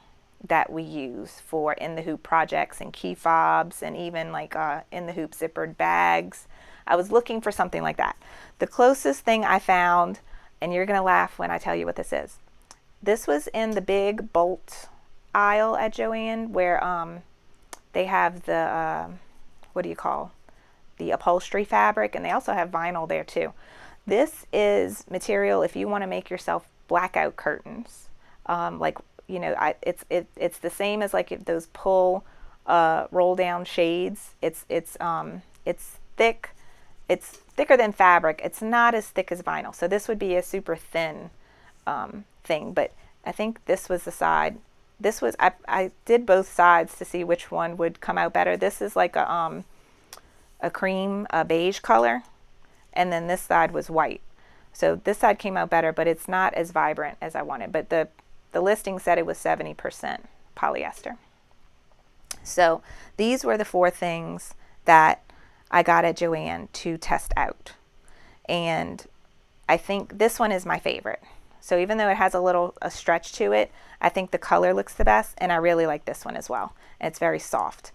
Speaker 1: that we use for in the hoop projects and key fobs, and even like in the hoop zippered bags. I was looking for something like that. The closest thing I found, and you're gonna laugh when I tell you what this is. This was in the big bolt aisle at Joann, where they have the what do you call, the upholstery fabric, and they also have vinyl there too. This is material if you want to make yourself blackout curtains. It's the same as like those pull roll down shades. It's thick. It's thicker than fabric. It's not as thick as vinyl. So this would be a super thin thing. But I think this was the side. This was I did both sides to see which one would come out better. This is like a cream, beige color, and then this side was white. So this side came out better, but it's not as vibrant as I wanted. But the listing said it was 70% polyester. So these were the 4 things that I got at Joann to test out. And I think this one is my favorite. So even though it has a stretch to it, I think the color looks the best, and I really like this one as well. And it's very soft.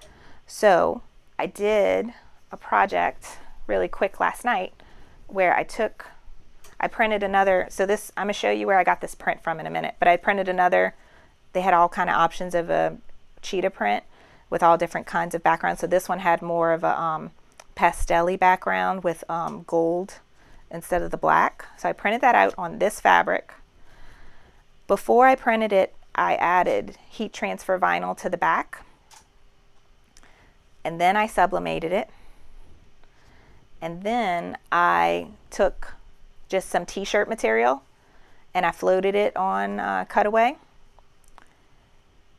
Speaker 1: So I did a project really quick last night where I printed another, so this, I'm gonna show you where I got this print from in a minute, but I printed another, they had all kind of options of a cheetah print with all different kinds of backgrounds. So this one had more of a pastel-y background with gold instead of the black. So I printed that out on this fabric. Before I printed it, I added heat transfer vinyl to the back, and then I sublimated it, and then I took just some t-shirt material and I floated it on cutaway,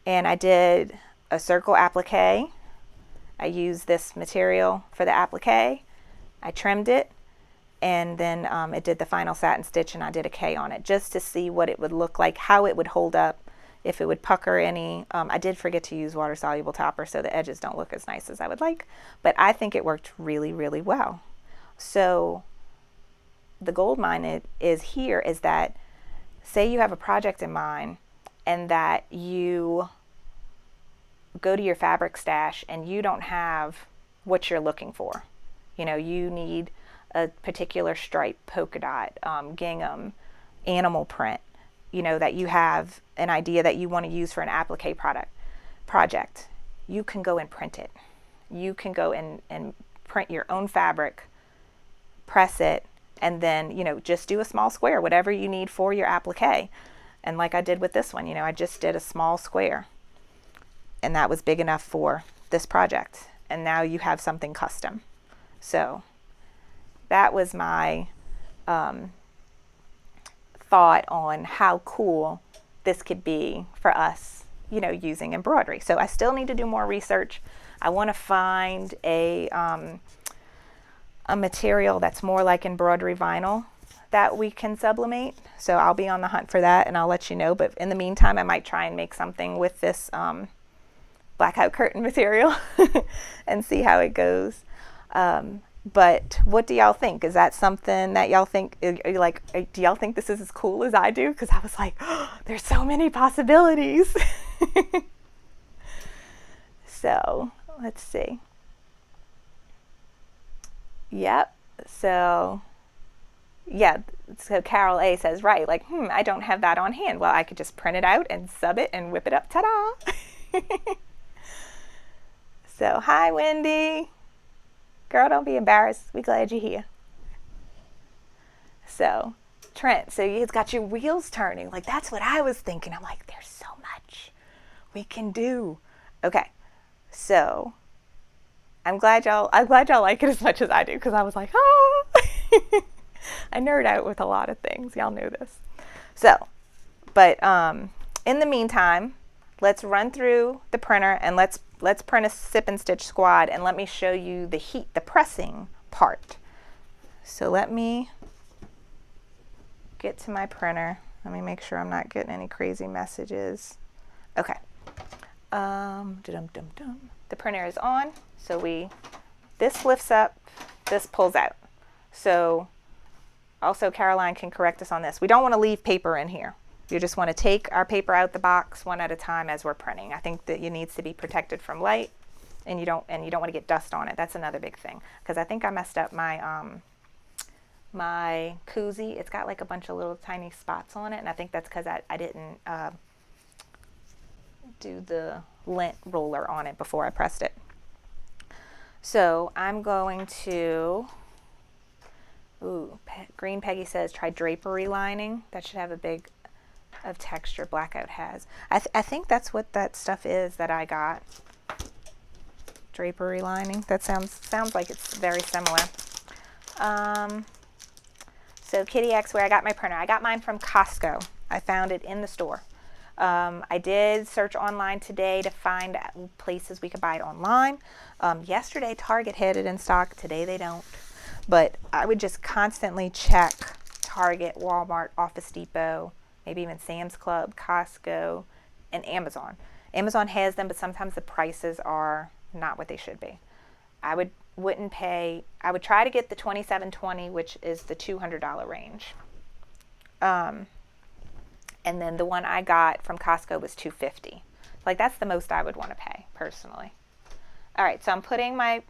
Speaker 1: and I did a circle applique. I used this material for the applique. I trimmed it, and then it did the final satin stitch, and I did a K on it just to see what it would look like, how it would hold up, if it would pucker any. I did forget to use water soluble topper, so the edges don't look as nice as I would like, but I think it worked really, really well. So the gold mine is that, say you have a project in mind and that you go to your fabric stash and you don't have what you're looking for. You know, you need a particular stripe, polka dot, gingham, animal print, you know, that you have an idea that you want to use for an applique project. you can go and print it. You can go and print your own fabric, press it, and then, you know, just do a small square, whatever you need for your applique. And like I did with this one, you know, I just did a small square, and that was big enough for this project. And now you have something custom. So that was my thought on how cool this could be for us, you know, using embroidery. So I still need to do more research. I want to find a material that's more like embroidery vinyl that we can sublimate. So I'll be on the hunt for that, and I'll let you know. But in the meantime, I might try and make something with this blackout curtain material and see how it goes. But what do y'all think? Is that something that y'all think, like, do y'all think this is as cool as I do? Because I was like, oh, there's so many possibilities. So let's see. Yep. So yeah, so Carol A says, right, like, I don't have that on hand. Well, I could just print it out and sub it and whip it up. Ta-da! So, hi, Wendy. Girl, don't be embarrassed. We glad you're here. So, Trent, so it's got your wheels turning. Like, that's what I was thinking. I'm like, there's so much we can do. Okay, so I'm glad y'all like it as much as I do, because I was like, oh. I nerd out with a lot of things. Y'all know this. So, but in the meantime, let's run through the printer and let's print a sip and stitch squad, and let me show you the pressing part. So let me get to my printer. Let me make sure I'm not getting any crazy messages. Okay. The printer is on. So this lifts up, this pulls out. So also Caroline can correct us on this. We don't want to leave paper in here. You just want to take our paper out the box one at a time as we're printing. I think that it needs to be protected from light, and you don't want to get dust on it. That's another big thing, because I think I messed up my my koozie. It's got like a bunch of little tiny spots on it, and I think that's because I didn't do the lint roller on it before I pressed it. So I'm going to, Green Peggy says try drapery lining. That should have a big of texture. Blackout has. I think that's what that stuff is that I got. Drapery lining. That sounds like it's very similar. So Kitty X, where I got my printer. I got mine from Costco. I found it in the store. I did search online today to find places we could buy it online. Yesterday Target had it in stock. Today they don't. But I would just constantly check Target, Walmart, Office Depot, maybe even Sam's Club, Costco, and Amazon. Amazon has them, but sometimes the prices are not what they should be. I would try to get the $27.20, which is the $200 range. And then the one I got from Costco was $250. Like, that's the most I would want to pay personally. All right, so I'm putting my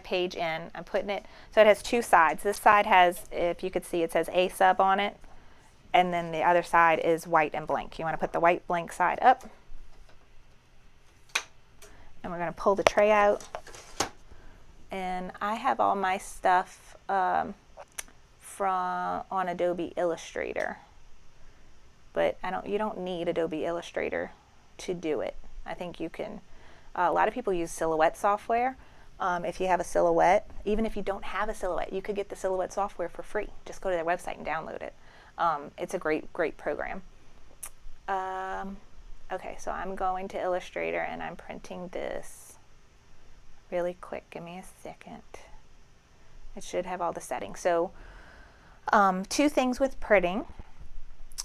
Speaker 1: page in. I'm putting it, so it has two sides. This side has, if you could see, it says A sub on it. And then the other side is white and blank. You want to put the white blank side up. And we're going to pull the tray out. And I have all my stuff on Adobe Illustrator. But you don't need Adobe Illustrator to do it. I think you can, a lot of people use Silhouette software. If you have a Silhouette, even if you don't have a Silhouette, you could get the Silhouette software for free. Just go to their website and download it. It's a great program. Okay, so I'm going to Illustrator and I'm printing this really quick. Give me a second. It should have all the settings. So two things with printing.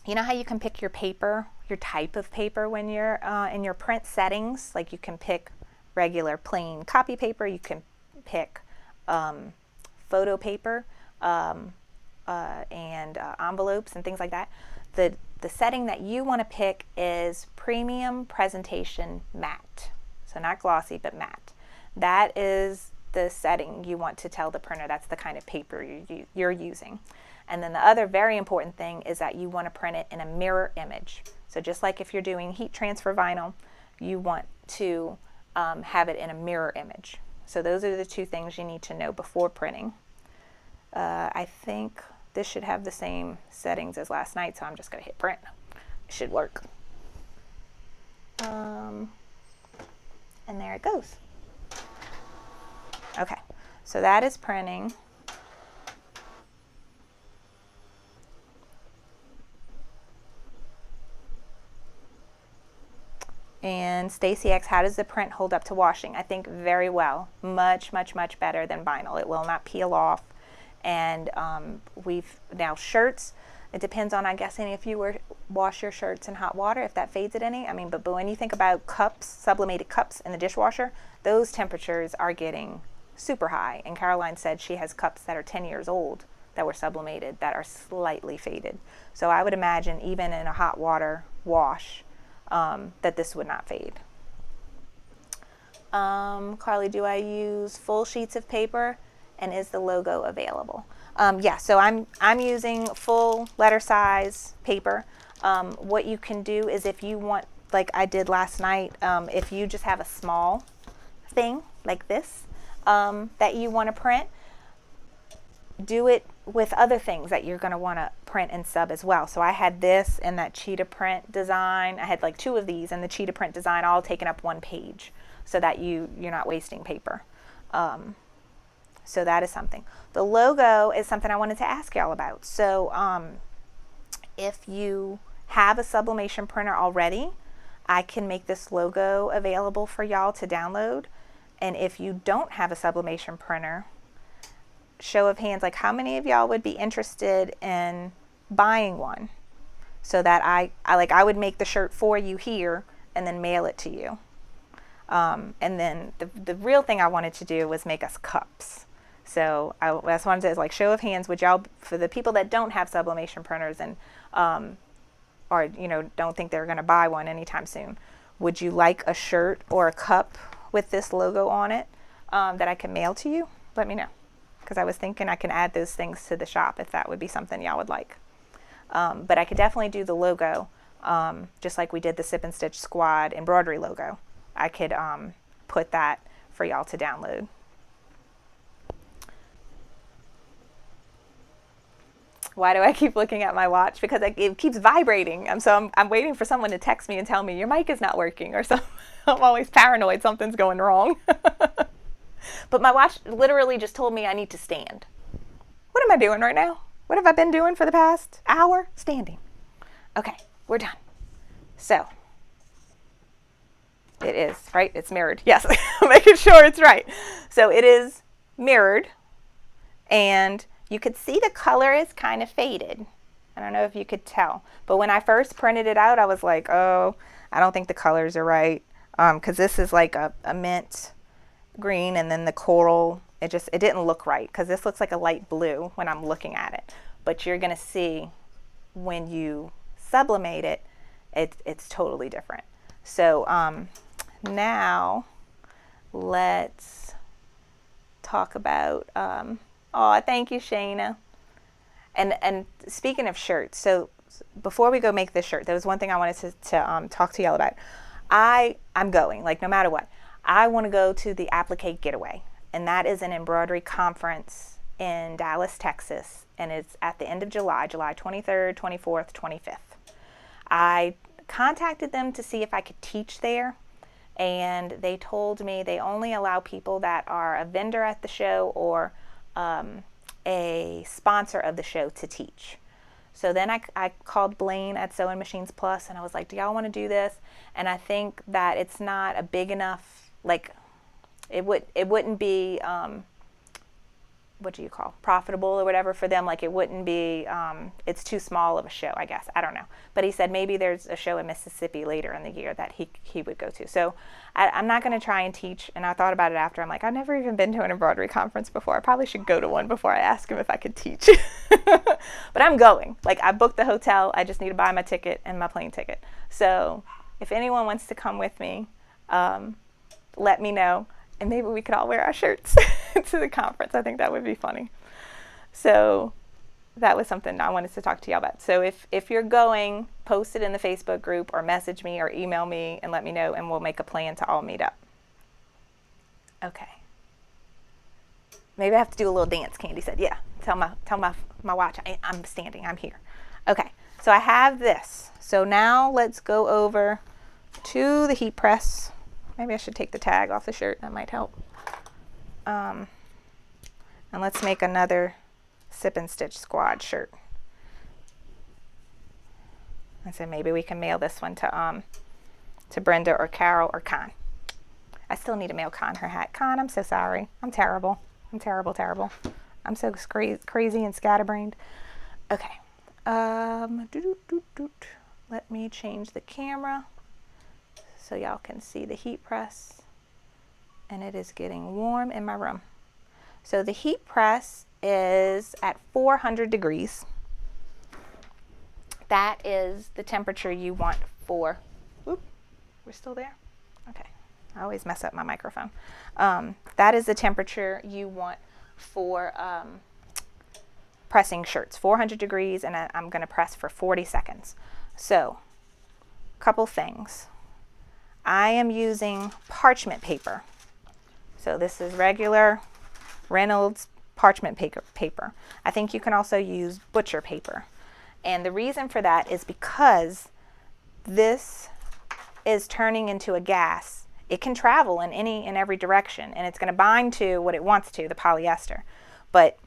Speaker 1: You know how you can pick your paper, your type of paper when you're in your print settings? Like you can pick regular plain copy paper, you can pick photo paper, and envelopes and things like that. The setting that you want to pick is Premium Presentation Matte. So not glossy, but matte. That is the setting you want to tell the printer that's the kind of paper you're using. And then the other very important thing is that you want to print it in a mirror image. So just like if you're doing heat transfer vinyl, you want to have it in a mirror image. So those are the two things you need to know before printing. I think this should have the same settings as last night, so I'm just going to hit print. It should work. And there it goes. Okay, so that is printing. And Stacy X, how does the print hold up to washing? I think very well. Much, much, much better than vinyl. It will not peel off. And now shirts, it depends on, I'm guessing, if you wash your shirts in hot water, if that fades it any. I mean, but when you think about cups, sublimated cups in the dishwasher, those temperatures are getting super high. And Caroline said she has cups that are 10 years old that were sublimated that are slightly faded. So I would imagine even in a hot water wash, that this would not fade. Carly, do I use full sheets of paper, and is the logo available? Yeah, so I'm using full letter size paper. What you can do is, if you want, like I did last night, if you just have a small thing like this that you want to print, do it with other things that you're going to want to print and sub as well. So I had this and that cheetah print design. I had like two of these and the cheetah print design all taken up one page, so that you're not wasting paper. So that is something. The logo is something I wanted to ask y'all about. So if you have a sublimation printer already, I can make this logo available for y'all to download. And if you don't have a sublimation printer, show of hands, like how many of y'all would be interested in buying one, so that I would make the shirt for you here and then mail it to you. And then the real thing I wanted to do was make us cups. So I just wanted to, like, show of hands, would y'all, for the people that don't have sublimation printers and or don't think they're going to buy one anytime soon, would you like a shirt or a cup with this logo on it that I can mail to you? Let me know, because I was thinking I can add those things to the shop if that would be something y'all would like. But I could definitely do the logo, just like we did the Sip and Stitch Squad embroidery logo. I could put that for y'all to download. Why do I keep looking at my watch? Because it keeps vibrating. So I'm waiting for someone to text me and tell me your mic is not working or something. I'm always paranoid something's going wrong. But my watch literally just told me I need to stand. What am I doing right now? What have I been doing for the past hour? Standing. Okay, we're done. So it is, right? It's mirrored. Yes, making sure it's right. So it is mirrored, and you could see the color is kind of faded. I don't know if you could tell, but when I first printed it out, I was like, oh, I don't think the colors are right, because this is like a mint green, and then the coral, it didn't look right, because this looks like a light blue when I'm looking at it. But you're gonna see when you sublimate it, it's totally different. So now let's talk about oh, thank you, Shayna. And speaking of shirts, so before we go make this shirt, there was one thing I wanted to talk to y'all about. I'm going, like, no matter what, I want to go to the Applique Getaway, and that is an embroidery conference in Dallas, Texas, and it's at the end of July 23rd, 24th, 25th. I contacted them to see if I could teach there, and they told me they only allow people that are a vendor at the show or a sponsor of the show to teach. So then I called Blaine at Sewing Machines Plus, and I was like, do y'all want to do this? And I think that it's not a big enough, like, it wouldn't be what do you call, profitable or whatever for them. Like, it wouldn't be, it's too small of a show, I guess. I don't know. But he said maybe there's a show in Mississippi later in the year that he would go to. So I'm not going to try and teach. And I thought about it after. I'm like, I've never even been to an embroidery conference before. I probably should go to one before I ask him if I could teach. But I'm going. Like, I booked the hotel. I just need to buy my ticket and my plane ticket. So if anyone wants to come with me, let me know. And maybe we could all wear our shirts to the conference. I think that would be funny. So that was something I wanted to talk to y'all about. So if you're going, post it in the Facebook group or message me or email me and let me know, and we'll make a plan to all meet up. Okay. Maybe I have to do a little dance, Candy said. Yeah, tell my watch I'm standing, I'm here. Okay, so I have this. So now let's go over to the heat press. Maybe I should take the tag off the shirt, that might help. And let's make another Sip and Stitch Squad shirt. And so maybe we can mail this one to Brenda or Carol or Con. I still need to mail Con her hat. Con, I'm so sorry. I'm terrible. I'm terrible, terrible. I'm so crazy and scatterbrained. Okay. Let me change the camera so y'all can see the heat press. And it is getting warm in my room. So the heat press is at 400 degrees. That is the temperature you want for, whoop, we're still there? Okay, I always mess up my microphone. That is the temperature you want for pressing shirts, 400 degrees, and I'm gonna press for 40 seconds. So, couple things. I am using parchment paper. So this is regular Reynolds parchment paper. I think you can also use butcher paper. And the reason for that is because this is turning into a gas. It can travel in any and every direction, and it's going to bind to what it wants to, the polyester. But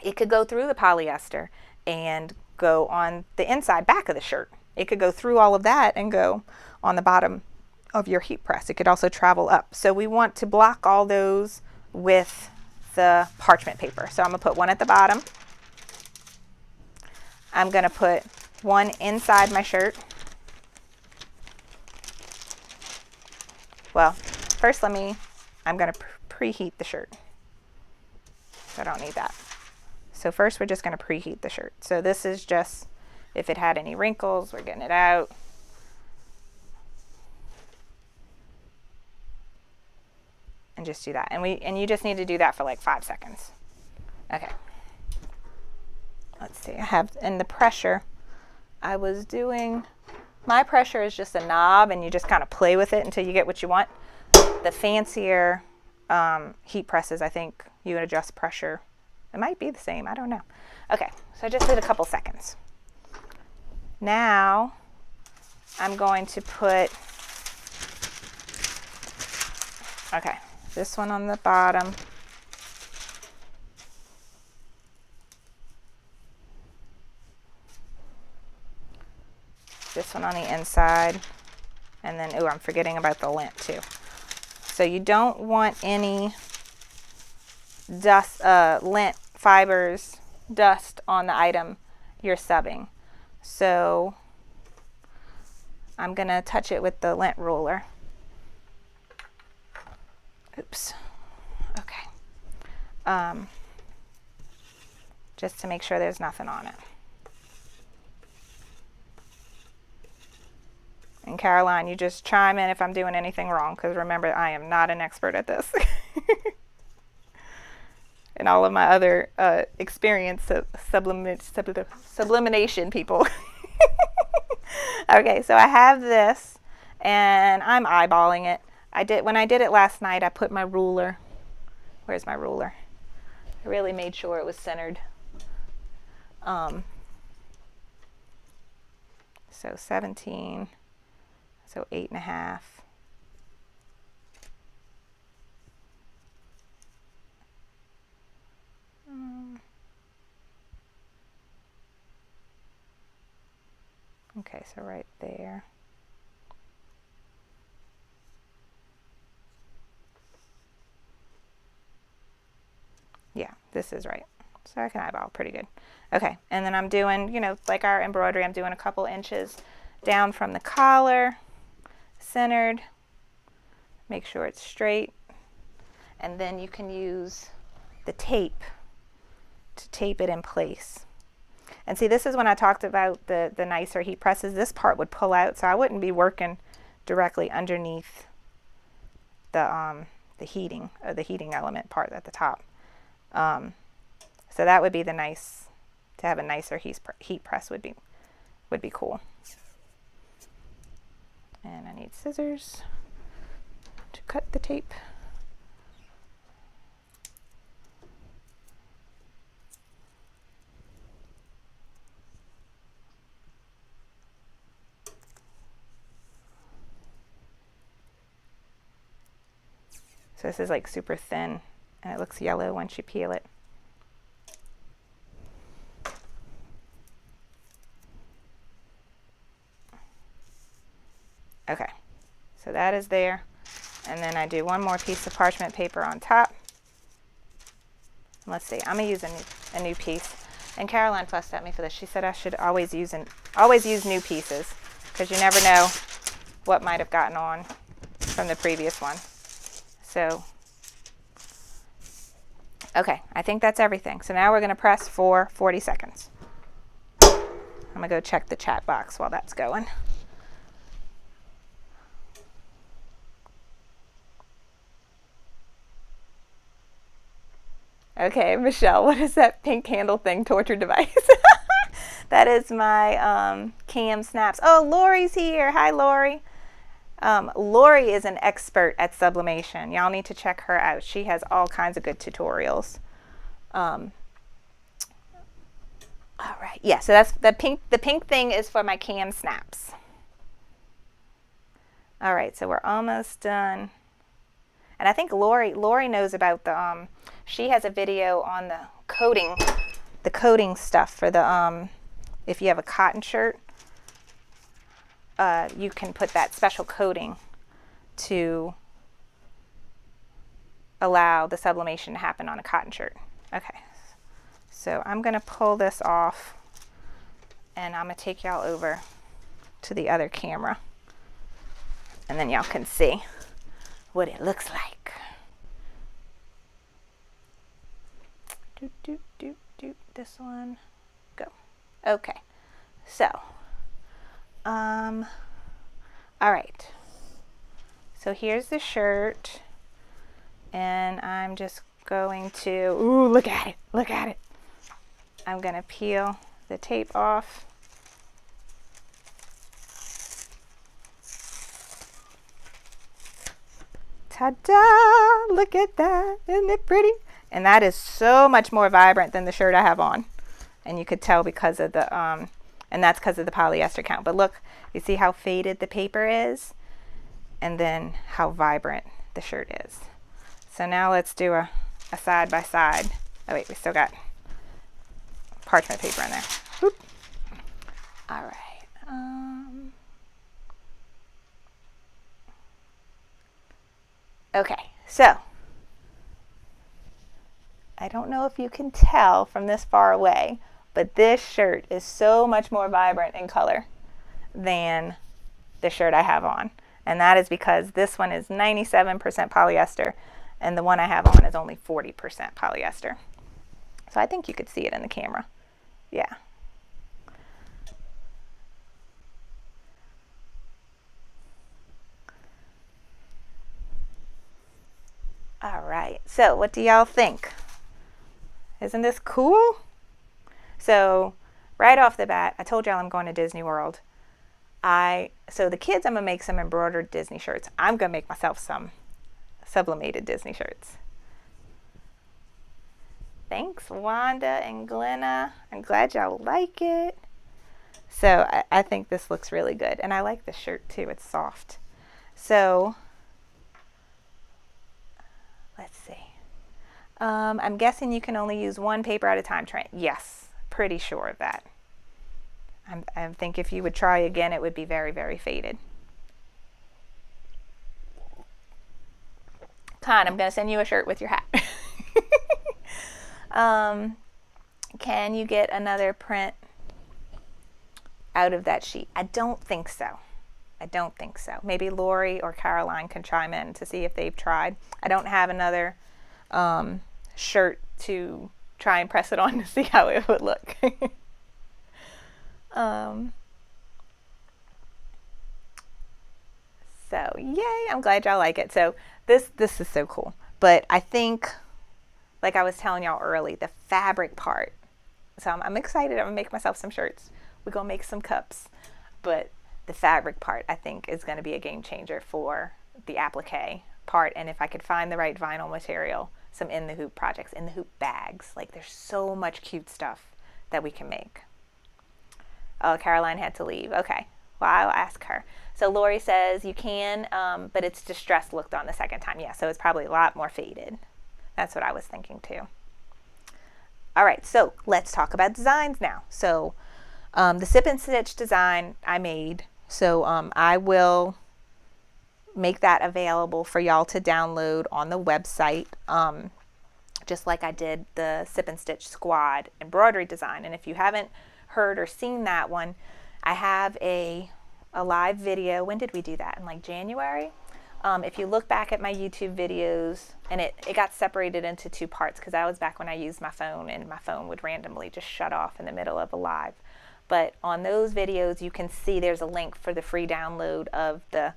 Speaker 1: it could go through the polyester and go on the inside back of the shirt. It could go through all of that and go on the bottom of your heat press. It could also travel up. So we want to block all those with the parchment paper. So I'm going to put one at the bottom. I'm going to put one inside my shirt. Well, first I'm going to preheat the shirt. So I don't need that. So first we're just going to preheat the shirt. So this is just if it had any wrinkles, we're getting it out. And just do that. And you just need to do that for like 5 seconds. Okay. Let's see. I have in the pressure. I was doing, my pressure is just a knob, and you just kind of play with it until you get what you want. The fancier heat presses, I think you adjust pressure. It might be the same. I don't know. Okay. So I just did a couple seconds. Now I'm going to put, okay, this one on the bottom. This one on the inside. And then, oh, I'm forgetting about the lint too. So you don't want any dust, lint fibers, dust on the item you're subbing. So I'm going to touch it with the lint roller. Oops. Okay. Just to make sure there's nothing on it. And Caroline, you just chime in if I'm doing anything wrong, because remember, I am not an expert at this. And all of my other experience sublimation people. Okay, so I have this, and I'm eyeballing it. When I did it last night, I put my ruler. Where's my ruler? I really made sure it was centered. So 17. So 8.5. Okay, so right there. Yeah, this is right. So I can eyeball pretty good. Okay, and then I'm doing, you know, like our embroidery, I'm doing a couple inches down from the collar, centered. Make sure it's straight. And then you can use the tape to tape it in place. And see, this is when I talked about the nicer heat presses. This part would pull out, so I wouldn't be working directly underneath the heating element part at the top. So that would be the nice, to have a nicer heat press would be cool. And I need scissors to cut the tape. So this is like super thin, and it looks yellow once you peel it. Okay, so that is there. And then I do one more piece of parchment paper on top. Let's see, I'm gonna use a new piece. And Caroline fussed at me for this. She said I should always use new pieces, because you never know what might have gotten on from the previous one. So, okay, I think that's everything. So now we're gonna press for 40 seconds. I'm gonna go check the chat box while that's going. Okay, Michelle, what is that pink handle thing? Torture device. That is my cam snaps. Oh, Lori's here. Hi, Lori. Lori is an expert at sublimation. Y'all need to check her out. She has all kinds of good tutorials. All right. Yeah, so that's the pink. The pink thing is for my cam snaps. All right, so we're almost done. And I think Lori knows about the she has a video on the coating stuff for the if you have a cotton shirt, you can put that special coating to allow the sublimation to happen on a cotton shirt. Okay, so I'm gonna pull this off, and I'm gonna take y'all over to the other camera, and then y'all can see what it looks like. Doop, doop, doop, doop. This one, go. Okay, so, all right. So here's the shirt, and I'm just going to, ooh, look at it, look at it. I'm gonna peel the tape off. Ta-da! Look at that. Isn't it pretty? And that is so much more vibrant than the shirt I have on. And you could tell because of the, and that's because of the polyester count. But look, you see how faded the paper is? And then how vibrant the shirt is. So now let's do a side by side. Oh wait, we still got parchment paper in there. Whoop. All right. Okay, so I don't know if you can tell from this far away, but this shirt is so much more vibrant in color than the shirt I have on. And that is because this one is 97% polyester and the one I have on is only 40% polyester. So I think you could see it in the camera. Yeah. All right, so what do y'all think? Isn't this cool? So right off the bat, I told y'all I'm going to Disney World. So the kids, I'm gonna make some embroidered Disney shirts. I'm gonna make myself some sublimated Disney shirts. Thanks, Wanda and Glenna. I'm glad y'all like it. So I think this looks really good. And I like this shirt too, it's soft. So let's see. I'm guessing you can only use one paper at a time, Trent. Yes, pretty sure of that. I think if you would try again, it would be very, very faded. Con, I'm going to send you a shirt with your hat. Can you get another print out of that sheet? I don't think so. I don't think so. Maybe Lori or Caroline can chime in to see if they've tried. I don't have another shirt to try and press it on to see how it would look. So yay, I'm glad y'all like it. So this is so cool. But I think, like I was telling y'all early, the fabric part. So I'm excited. I'm gonna make myself some shirts. We're gonna make some cups. But the fabric part, I think, is gonna be a game changer for the applique part. And if I could find the right vinyl material, some in the hoop projects, in the hoop bags. Like there's so much cute stuff that we can make. Oh, Caroline had to leave. Okay, well, I'll ask her. So Lori says you can, but it's distressed looked on the second time. Yeah, so it's probably a lot more faded. That's what I was thinking too. All right, so let's talk about designs now. So the sip and stitch design I made, so I will make that available for y'all to download on the website, just like I did the Sip and Stitch Squad embroidery design. And if you haven't heard or seen that one, I have a live video. When did we do that? In like January? If you look back at my YouTube videos, and it got separated into two parts because that was back when I used my phone and my phone would randomly just shut off in the middle of a live. But on those videos, you can see there's a link for the free download of the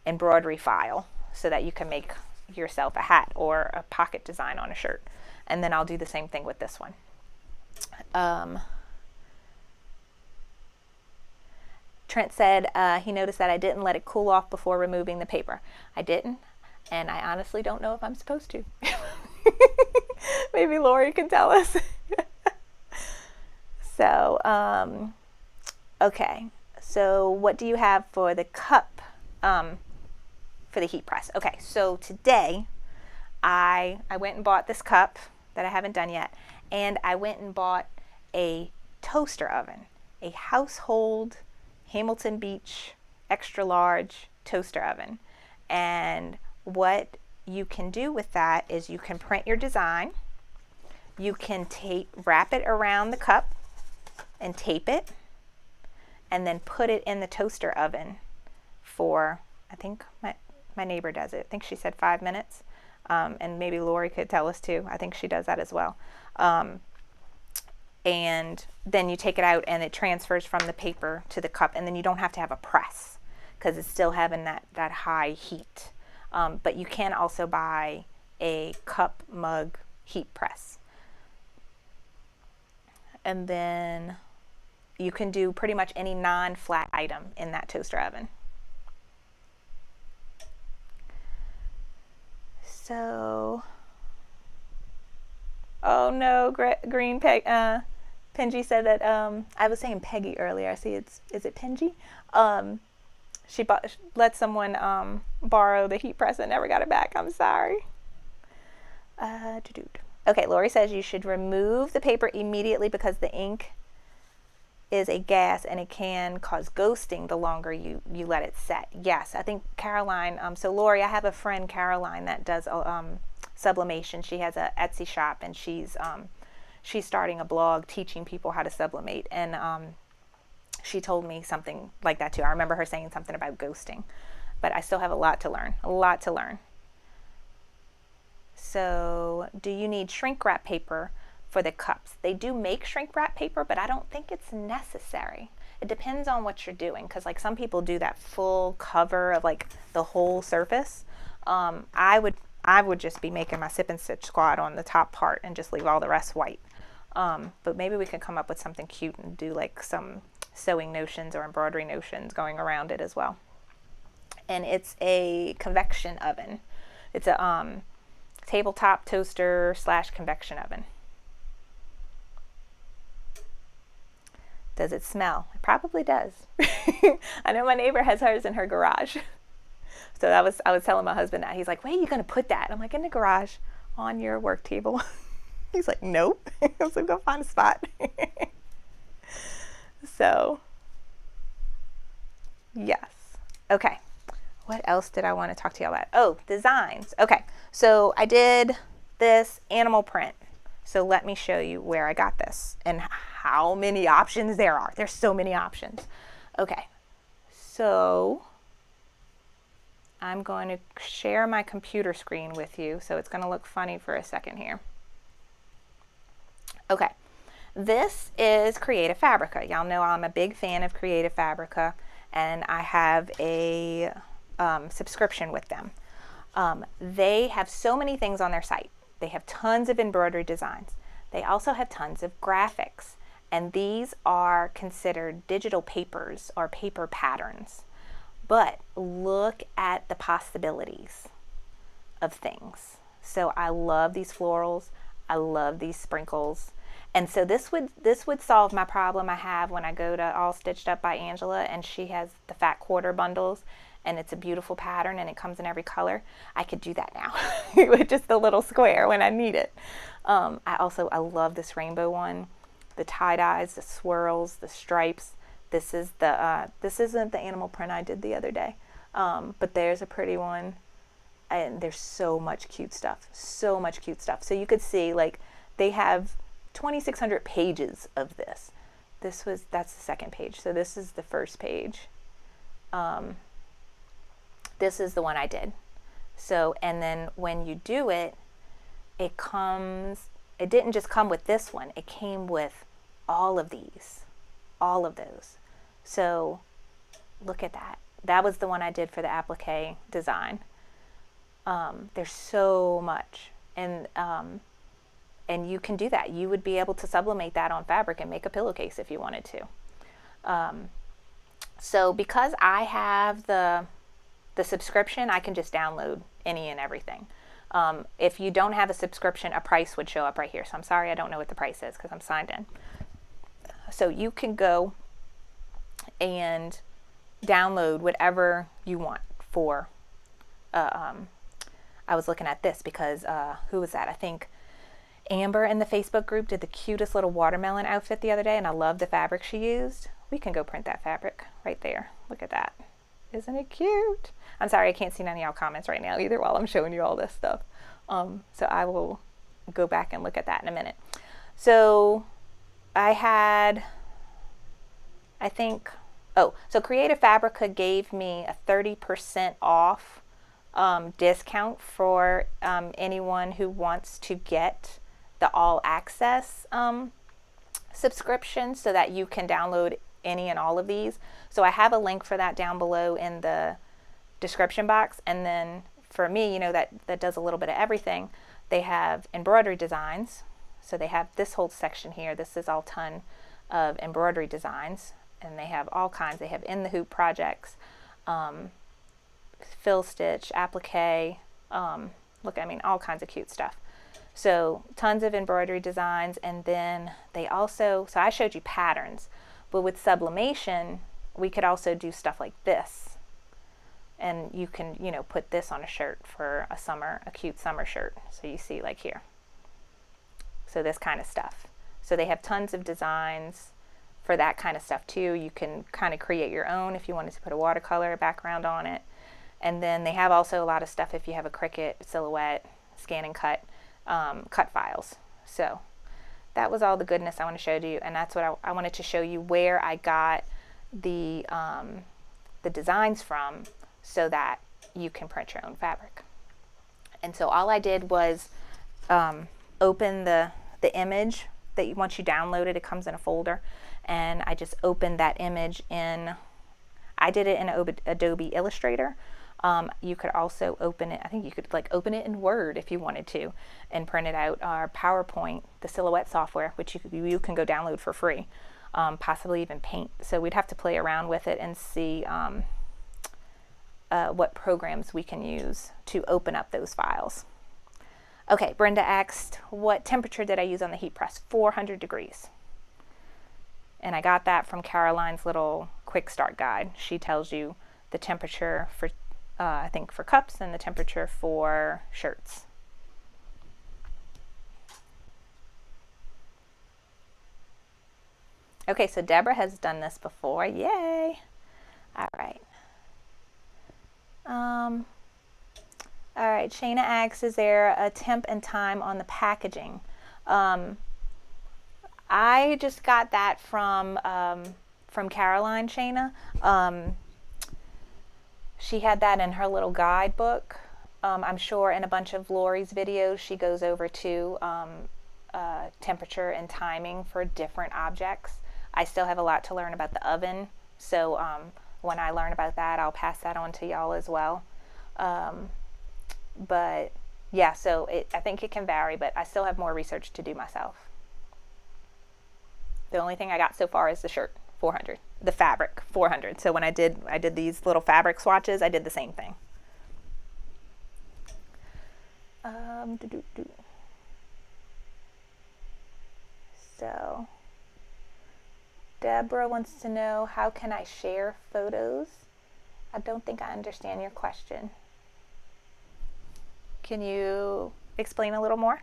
Speaker 1: embroidery file so that you can make yourself a hat or a pocket design on a shirt. And then I'll do the same thing with this one. Trent said he noticed that I didn't let it cool off before removing the paper. I didn't, and I honestly don't know if I'm supposed to. Maybe Lori can tell us. So, okay. So what do you have for the cup for the heat press? Okay, so today I went and bought this cup that I haven't done yet, and I went and bought a toaster oven, a household Hamilton Beach extra large toaster oven. And what you can do with that is you can print your design, you can wrap it around the cup and tape it, and then put it in the toaster oven for, I think my neighbor does it. I think she said 5 minutes. And maybe Lori could tell us too. I think she does that as well. And then you take it out and it transfers from the paper to the cup, and then you don't have to have a press because it's still having that high heat. But you can also buy a cup mug heat press. And then you can do pretty much any non-flat item in that toaster oven. So, oh no, Green Penji said that, I was saying Peggy earlier. I see is it Penji? She let someone borrow the heat press and never got it back. I'm sorry. Okay, Lori says you should remove the paper immediately because the ink is a gas and it can cause ghosting the longer you let it set. Yes, I think Caroline, so Lori, I have a friend, Caroline, that does sublimation. She has a Etsy shop, and she's starting a blog teaching people how to sublimate, and she told me something like that too. I remember her saying something about ghosting, but I still have a lot to learn, So do you need shrink wrap paper for the cups? They do make shrink wrap paper, but I don't think it's necessary. It depends on what you're doing, because like some people do that full cover of like the whole surface. I would just be making my Sip and Stitch Squad on the top part and just leave all the rest white. But maybe we could come up with something cute and do like some sewing notions or embroidery notions going around it as well. And it's a convection oven. It's a tabletop toaster / convection oven. Does it smell? It probably does. I know my neighbor has hers in her garage. So I was telling my husband that. He's like, where are you going to put that? I'm like, in the garage on your work table. He's like, nope. So go find a spot. So, yes. Okay. What else did I want to talk to you about? Oh, designs. Okay. So I did this animal print. So let me show you where I got this and how many options there are. There's so many options. Okay. So I'm going to share my computer screen with you. So it's going to look funny for a second here. Okay. This is Creative Fabrica. Y'all know I'm a big fan of Creative Fabrica, and I have a subscription with them. They have so many things on their site. They have tons of embroidery designs. They also have tons of graphics, and these are considered digital papers or paper patterns. But look at the possibilities of things. So I love these florals. I love these sprinkles. And so this would solve my problem I have when I go to All Stitched Up by Angela, and she has the fat quarter bundles, and it's a beautiful pattern and it comes in every color. I could do that now with just a little square when I need it. I love this rainbow one, the tie-dyes, the swirls, the stripes. This isn't the animal print I did the other day, but there's a pretty one, and there's so much cute stuff. So So you could see, like, they have 2,600 pages of this. That's the second page. So this is the first page. This is the one I did. So, and then when you do it, it didn't just come with this one. It came with all of these, all of those. So look at that. That was the one I did for the applique design. There's so much, and you can do that. You would be able to sublimate that on fabric and make a pillowcase if you wanted to. So because I have the subscription, I can just download any and everything. If you don't have a subscription, a price would show up right here. So I'm sorry, I don't know what the price is because I'm signed in. So you can go and download whatever you want for, I was looking at this because, who was that? I think Amber in the Facebook group did the cutest little watermelon outfit the other day, and I love the fabric she used. We can go print that fabric right there. Look at that. Isn't it cute? I'm sorry, I can't see none of y'all comments right now either while I'm showing you all this stuff. So I will go back and look at that in a minute. So I had, so Creative Fabrica gave me a 30% off discount for anyone who wants to get the all access subscription, so that you can download any and all of these. So I have a link for that down below in the description box. And then for me, that does a little bit of everything. They have embroidery designs. So they have this whole section here. This is all ton of embroidery designs, and they have all kinds. They have in the hoop projects, fill stitch, applique, all kinds of cute stuff. So tons of embroidery designs. And then they also, so I showed you patterns, but with sublimation, we could also do stuff like this. And you can, put this on a shirt for a cute summer shirt. So you see, like here. So this kind of stuff. So they have tons of designs for that kind of stuff too. You can kind of create your own if you wanted to put a watercolor background on it. And then they have also a lot of stuff if you have a Cricut, silhouette, scan and cut, cut files. So that was all the goodness I want to show you, and that's what I wanted to show you where I got the designs from, so that you can print your own fabric. And so all I did was open the image that once you download it, it comes in a folder, and I just opened that image in, I did it in Adobe Illustrator. You could also open it, I think you could open it in Word if you wanted to, and print it out, or PowerPoint, the Silhouette software, which you can go download for free, possibly even Paint. So we'd have to play around with it and see what programs we can use to open up those files. Okay, Brenda asked, what temperature did I use on the heat press? 400 degrees. And I got that from Caroline's little quick start guide. She tells you the temperature for, I think, for cups, and the temperature for shirts. Okay, so Deborah has done this before. Yay! All right. All right, Shayna asks, is there a temp and time on the packaging? I just got that from Caroline, Shayna. She had that in her little guidebook. I'm sure in a bunch of Lori's videos, she goes over to temperature and timing for different objects. I still have a lot to learn about the oven, so when I learn about that, I'll pass that on to y'all as well. But yeah, so I think it can vary, but I still have more research to do myself. The only thing I got so far is the shirt, 400. The fabric, 400. So when I did these little fabric swatches, I did the same thing. So Deborah wants to know, how can I share photos? I don't think I understand your question. Can you explain a little more?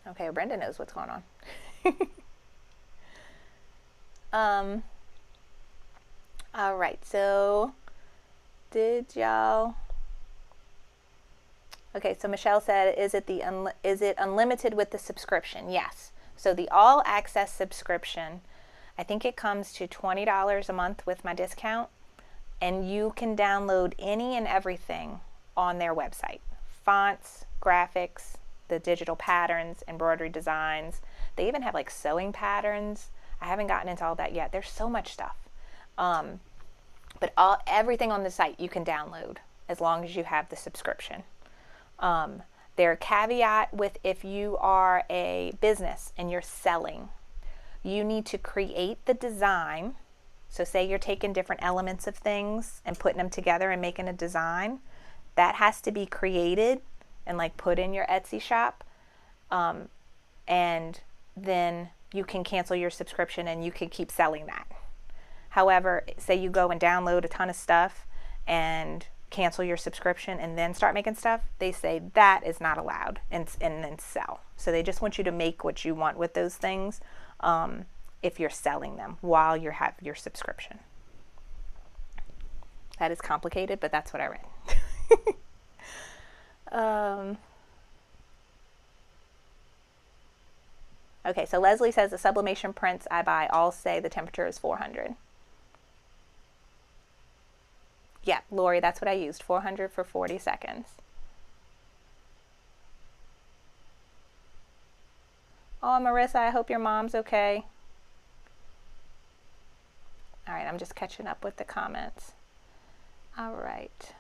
Speaker 1: Okay, Brenda knows what's going on. All right, so did y'all... Okay, so Michelle said, is it unlimited with the subscription? Yes. So the all access subscription, I think it comes to $20 a month with my discount, and you can download any and everything on their website. Fonts, graphics, the digital patterns, embroidery designs. They even have like sewing patterns. I haven't gotten into all that yet. There's so much stuff. But everything on the site you can download as long as you have the subscription. Their caveat with, if you are a business and you're selling, you need to create the design. So say you're taking different elements of things and putting them together and making a design. That has to be created and like put in your Etsy shop. And then you can cancel your subscription and you can keep selling that. However, say you go and download a ton of stuff and cancel your subscription and then start making stuff, they say that is not allowed, and then sell. So they just want you to make what you want with those things if you're selling them while you have your subscription. That is complicated, but that's what I read. Okay, so Leslie says the sublimation prints I buy all say the temperature is 400. Yeah, Lori, that's what I used, 400 for 40 seconds. Oh, Marissa, I hope your mom's okay. All right, I'm just catching up with the comments. All right.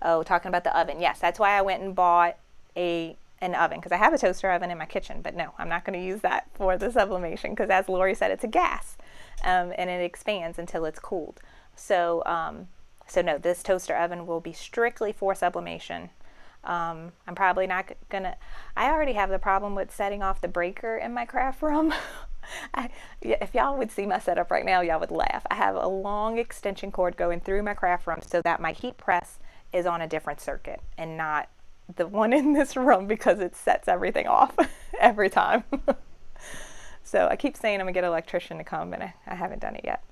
Speaker 1: Oh, talking about the oven. Yes, that's why I went and bought an oven, because I have a toaster oven in my kitchen, but no, I'm not going to use that for the sublimation, because as Lori said, it's a gas. And it expands until it's cooled. So no, this toaster oven will be strictly for sublimation. I'm probably not gonna, I already have the problem with setting off the breaker in my craft room. If y'all would see my setup right now, y'all would laugh. I have a long extension cord going through my craft room so that my heat press is on a different circuit and not the one in this room, because it sets everything off every time. So I keep saying I'm gonna get an electrician to come, and I haven't done it yet.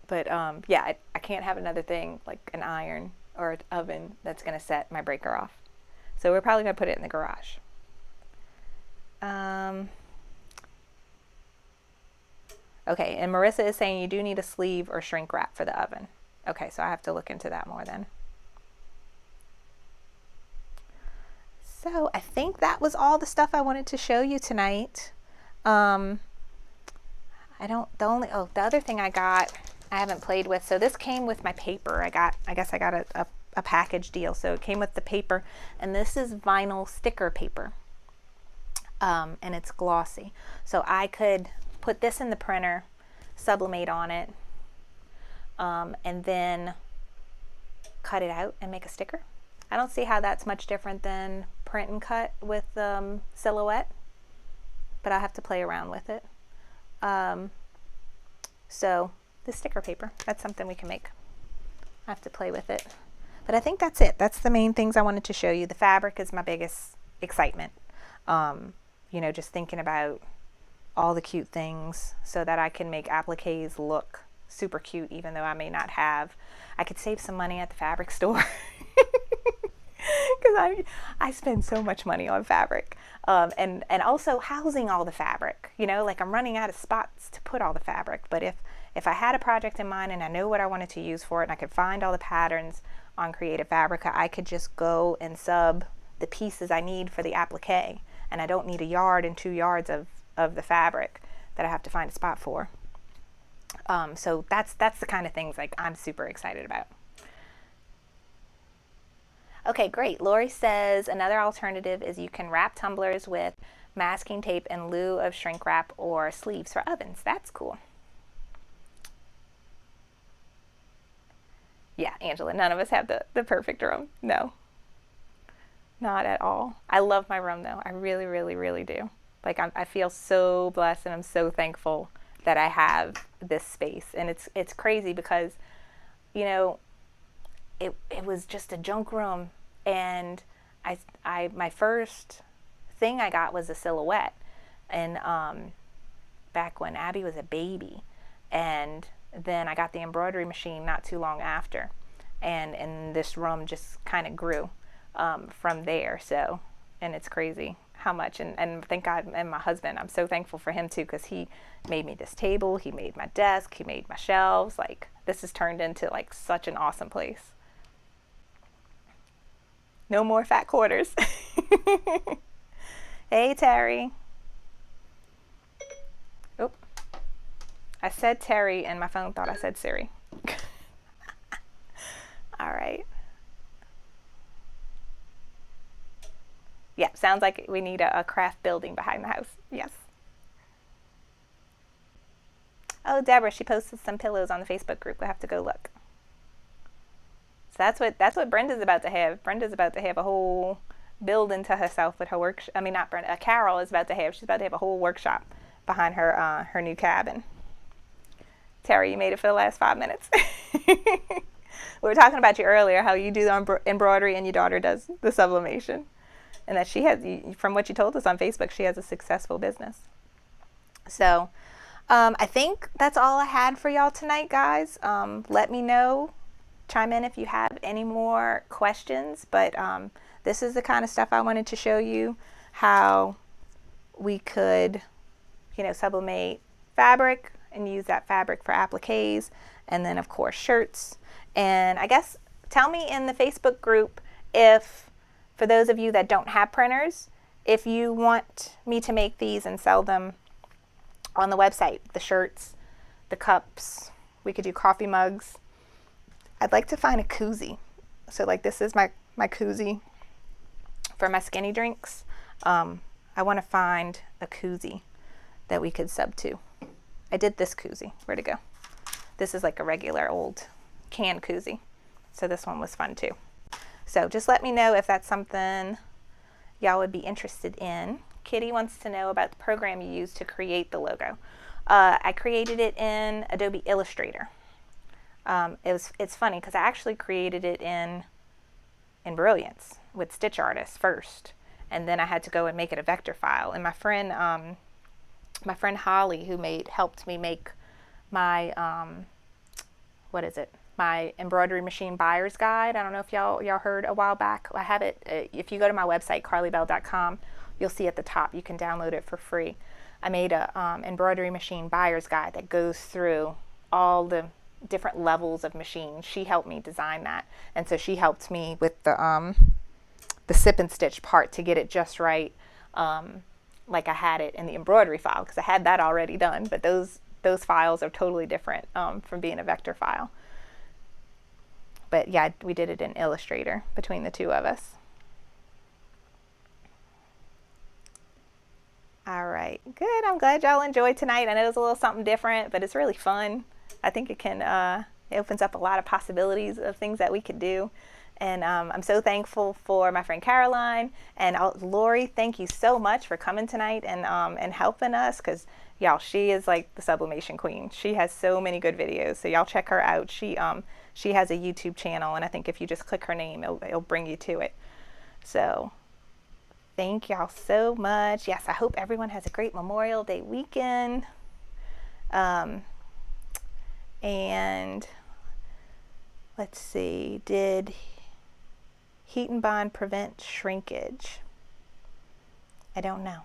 Speaker 1: But yeah, I can't have another thing like an iron or an oven that's gonna set my breaker off. So we're probably gonna put it in the garage. Okay, and Marissa is saying you do need a sleeve or shrink wrap for the oven. Okay, so I have to look into that more then. So I think that was all the stuff I wanted to show you tonight. The other thing I got, I haven't played with. So this came with my paper. I guess I got a package deal. So it came with the paper, and this is vinyl sticker paper. And it's glossy. So I could put this in the printer, sublimate on it, and then cut it out and make a sticker. I don't see how that's much different than print and cut with Silhouette, but I'll have to play around with it. So the sticker paper, that's something we can make. I have to play with it. But I think that's it. That's the main things I wanted to show you. The fabric is my biggest excitement. You know, just thinking about all the cute things so that I can make appliques look super cute, even though I may not have. I could save some money at the fabric store. Because I spend so much money on fabric, and also housing all the fabric, you know, like I'm running out of spots to put all the fabric. But if I had a project in mind and I know what I wanted to use for it, and I could find all the patterns on Creative Fabrica, I could just go and sub the pieces I need for the applique, and I don't need 1 yard and 2 yards of the fabric that I have to find a spot for. So that's the kind of things like I'm super excited about. Okay, great. Lori says another alternative is you can wrap tumblers with masking tape in lieu of shrink wrap or sleeves for ovens. That's cool. Angela, none of us have the perfect room. No, not at all. I love my room though. I really, really, really do. Like I feel so blessed and I'm so thankful that I have this space. And it's crazy because, you know, it was just a junk room, and I my first thing I got was a silhouette, and back when Abby was a baby, and then I got the embroidery machine not too long after, and this room just kind of grew from there. So, and it's crazy how much, and thank God, and my husband, I'm so thankful for him too, because he made me this table, he made my desk, he made my shelves. Like, this has turned into like such an awesome place. No more fat quarters. Hey, Terry. Oh, I said Terry and my phone thought I said Siri. All right. Yeah, sounds like we need a craft building behind the house. Yes. Oh, Deborah, she posted some pillows on the Facebook group. We'll have to go look. So that's what Brenda's about to have. Brenda's about to have a whole building to herself with her work. I mean, not Brenda. Carol is about to have. She's about to have a whole workshop behind her new cabin. Terry, you made it for the last 5 minutes. We were talking about you earlier, how you do the embroidery and your daughter does the sublimation, and that she has, from what you told us on Facebook, she has a successful business. So I think that's all I had for y'all tonight, guys. Let me know. Chime in if you have any more questions, but this is the kind of stuff I wanted to show you, how we could, you know, sublimate fabric and use that fabric for appliques, and then of course shirts. And I guess tell me in the Facebook group, if for those of you that don't have printers, if you want me to make these and sell them on the website, the shirts, the cups, we could do coffee mugs. I'd like to find a koozie. So like this is my koozie for my skinny drinks. I want to find a koozie that we could sub to. I did this koozie. Where'd it go? This is like a regular old can koozie. So this one was fun too. So just let me know if that's something y'all would be interested in. Kitty wants to know about the program you used to create the logo. I created it in Adobe Illustrator. It's funny because I actually created it in Brilliance with Stitch Artist first, and then I had to go and make it a vector file. And my friend Holly, who helped me make my my embroidery machine buyer's guide. I don't know if y'all heard a while back. I have it. If you go to my website carlybell.com, you'll see at the top you can download it for free. I made a embroidery machine buyer's guide that goes through all the different levels of machines. She helped me design that, and so she helped me with the sip and stitch part to get it just right, like I had it in the embroidery file, because I had that already done, but those files are totally different from being a vector file. But yeah, we did it in Illustrator between the two of us. All right, good. I'm glad y'all enjoyed tonight. I know it was a little something different, but it's really fun. I think it opens up a lot of possibilities of things that we could do. And I'm so thankful for my friend Caroline and Lori. Thank you so much for coming tonight and helping us, because y'all, she is like the sublimation queen. She has so many good videos, so y'all check her out. She has a YouTube channel, and I think if you just click her name, it'll bring you to it. So thank y'all so much. Yes, I hope everyone has a great Memorial Day weekend. And let's see, did heat and bond prevent shrinkage? I don't know.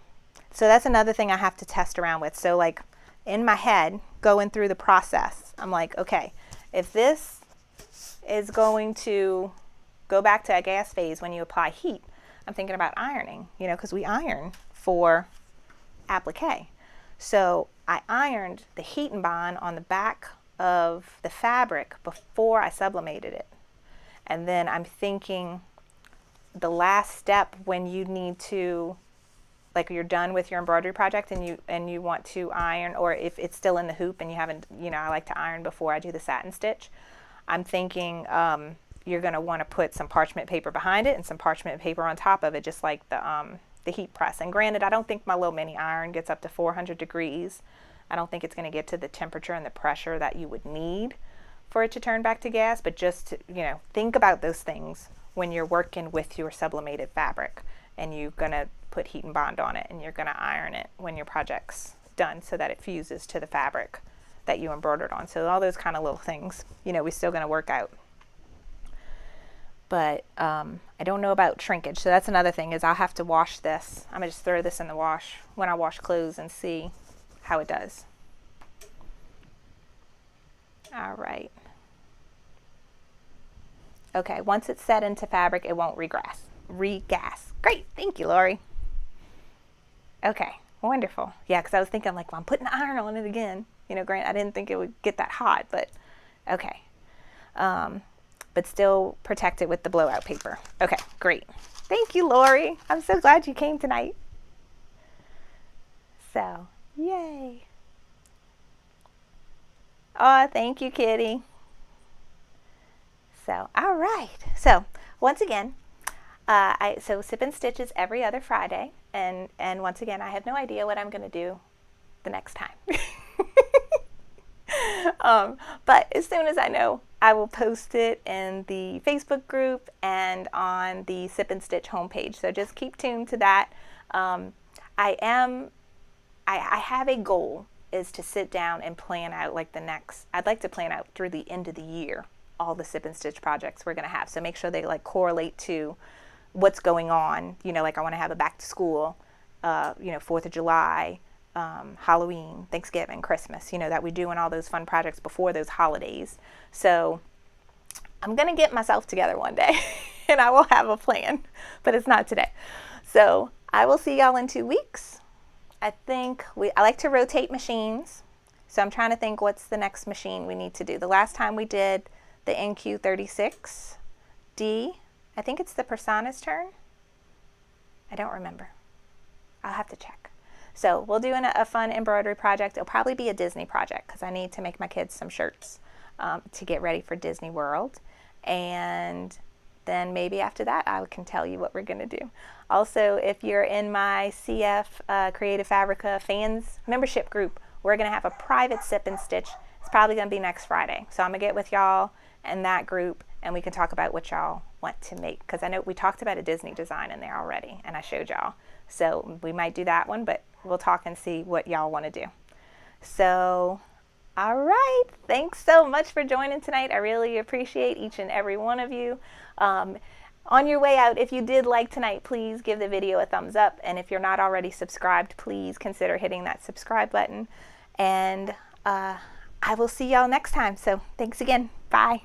Speaker 1: So that's another thing I have to test around with. So like in my head, going through the process, I'm like, okay, if this is going to go back to a gas phase when you apply heat, I'm thinking about ironing, you know, because we iron for applique. So I ironed the heat and bond on the back of the fabric before I sublimated it. And then I'm thinking the last step when you need to, like you're done with your embroidery project and you want to iron, or if it's still in the hoop and you haven't, you know, I like to iron before I do the satin stitch. I'm thinking you're going to want to put some parchment paper behind it and some parchment paper on top of it, just like the heat press. And granted, I don't think my low mini iron gets up to 400 degrees. I don't think it's going to get to the temperature and the pressure that you would need for it to turn back to gas, but just to, you know, think about those things when you're working with your sublimated fabric and you're going to put heat and bond on it and you're going to iron it when your project's done so that it fuses to the fabric that you embroidered on. So all those kind of little things, you know, we're still going to work out. But I don't know about shrinkage. So that's another thing, is I'll have to wash this. I'm going to just throw this in the wash when I wash clothes and see how it does. All right. Okay, once it's set into fabric, it won't regas. Great, thank you, Lori. Okay, wonderful. Yeah, because I was thinking, like, well, I'm putting the iron on it again. You know, granted, I didn't think it would get that hot, but okay. But still protect it with the blowout paper. Okay, great. Thank you, Lori. I'm so glad you came tonight. So, yay. Oh, thank you, Kitty. So, all right. So, once again, so Sip and Stitch is every other Friday. And once again, I have no idea what I'm going to do the next time. But as soon as I know, I will post it in the Facebook group and on the Sip and Stitch homepage. So just keep tuned to that. I have a goal, is to sit down and plan out like I'd like to plan out through the end of the year all the Sip and Stitch projects we're going to have. So make sure they like correlate to what's going on. You know, like I want to have a back to school, 4th of July, Halloween, Thanksgiving, Christmas, you know, that we're doing all those fun projects before those holidays. So I'm going to get myself together one day and I will have a plan, but it's not today. So I will see y'all in 2 weeks. I think I like to rotate machines. So I'm trying to think what's the next machine we need to do. The last time we did the NQ36D, I think it's the Persana's turn. I don't remember. I'll have to check. So we'll do a fun embroidery project. It'll probably be a Disney project because I need to make my kids some shirts to get ready for Disney World. And then maybe after that, I can tell you what we're going to do. Also, if you're in my CF Creative Fabrica fans membership group, we're going to have a private Sip and Stitch. It's probably going to be next Friday. So I'm going to get with y'all in that group and we can talk about what y'all want to make. Because I know we talked about a Disney design in there already and I showed y'all. So we might do that one, but we'll talk and see what y'all want to do. So, all right. Thanks so much for joining tonight. I really appreciate each and every one of you. On your way out, if you did like tonight, please give the video a thumbs up. And if you're not already subscribed, please consider hitting that subscribe button. And I will see y'all next time. So thanks again. Bye.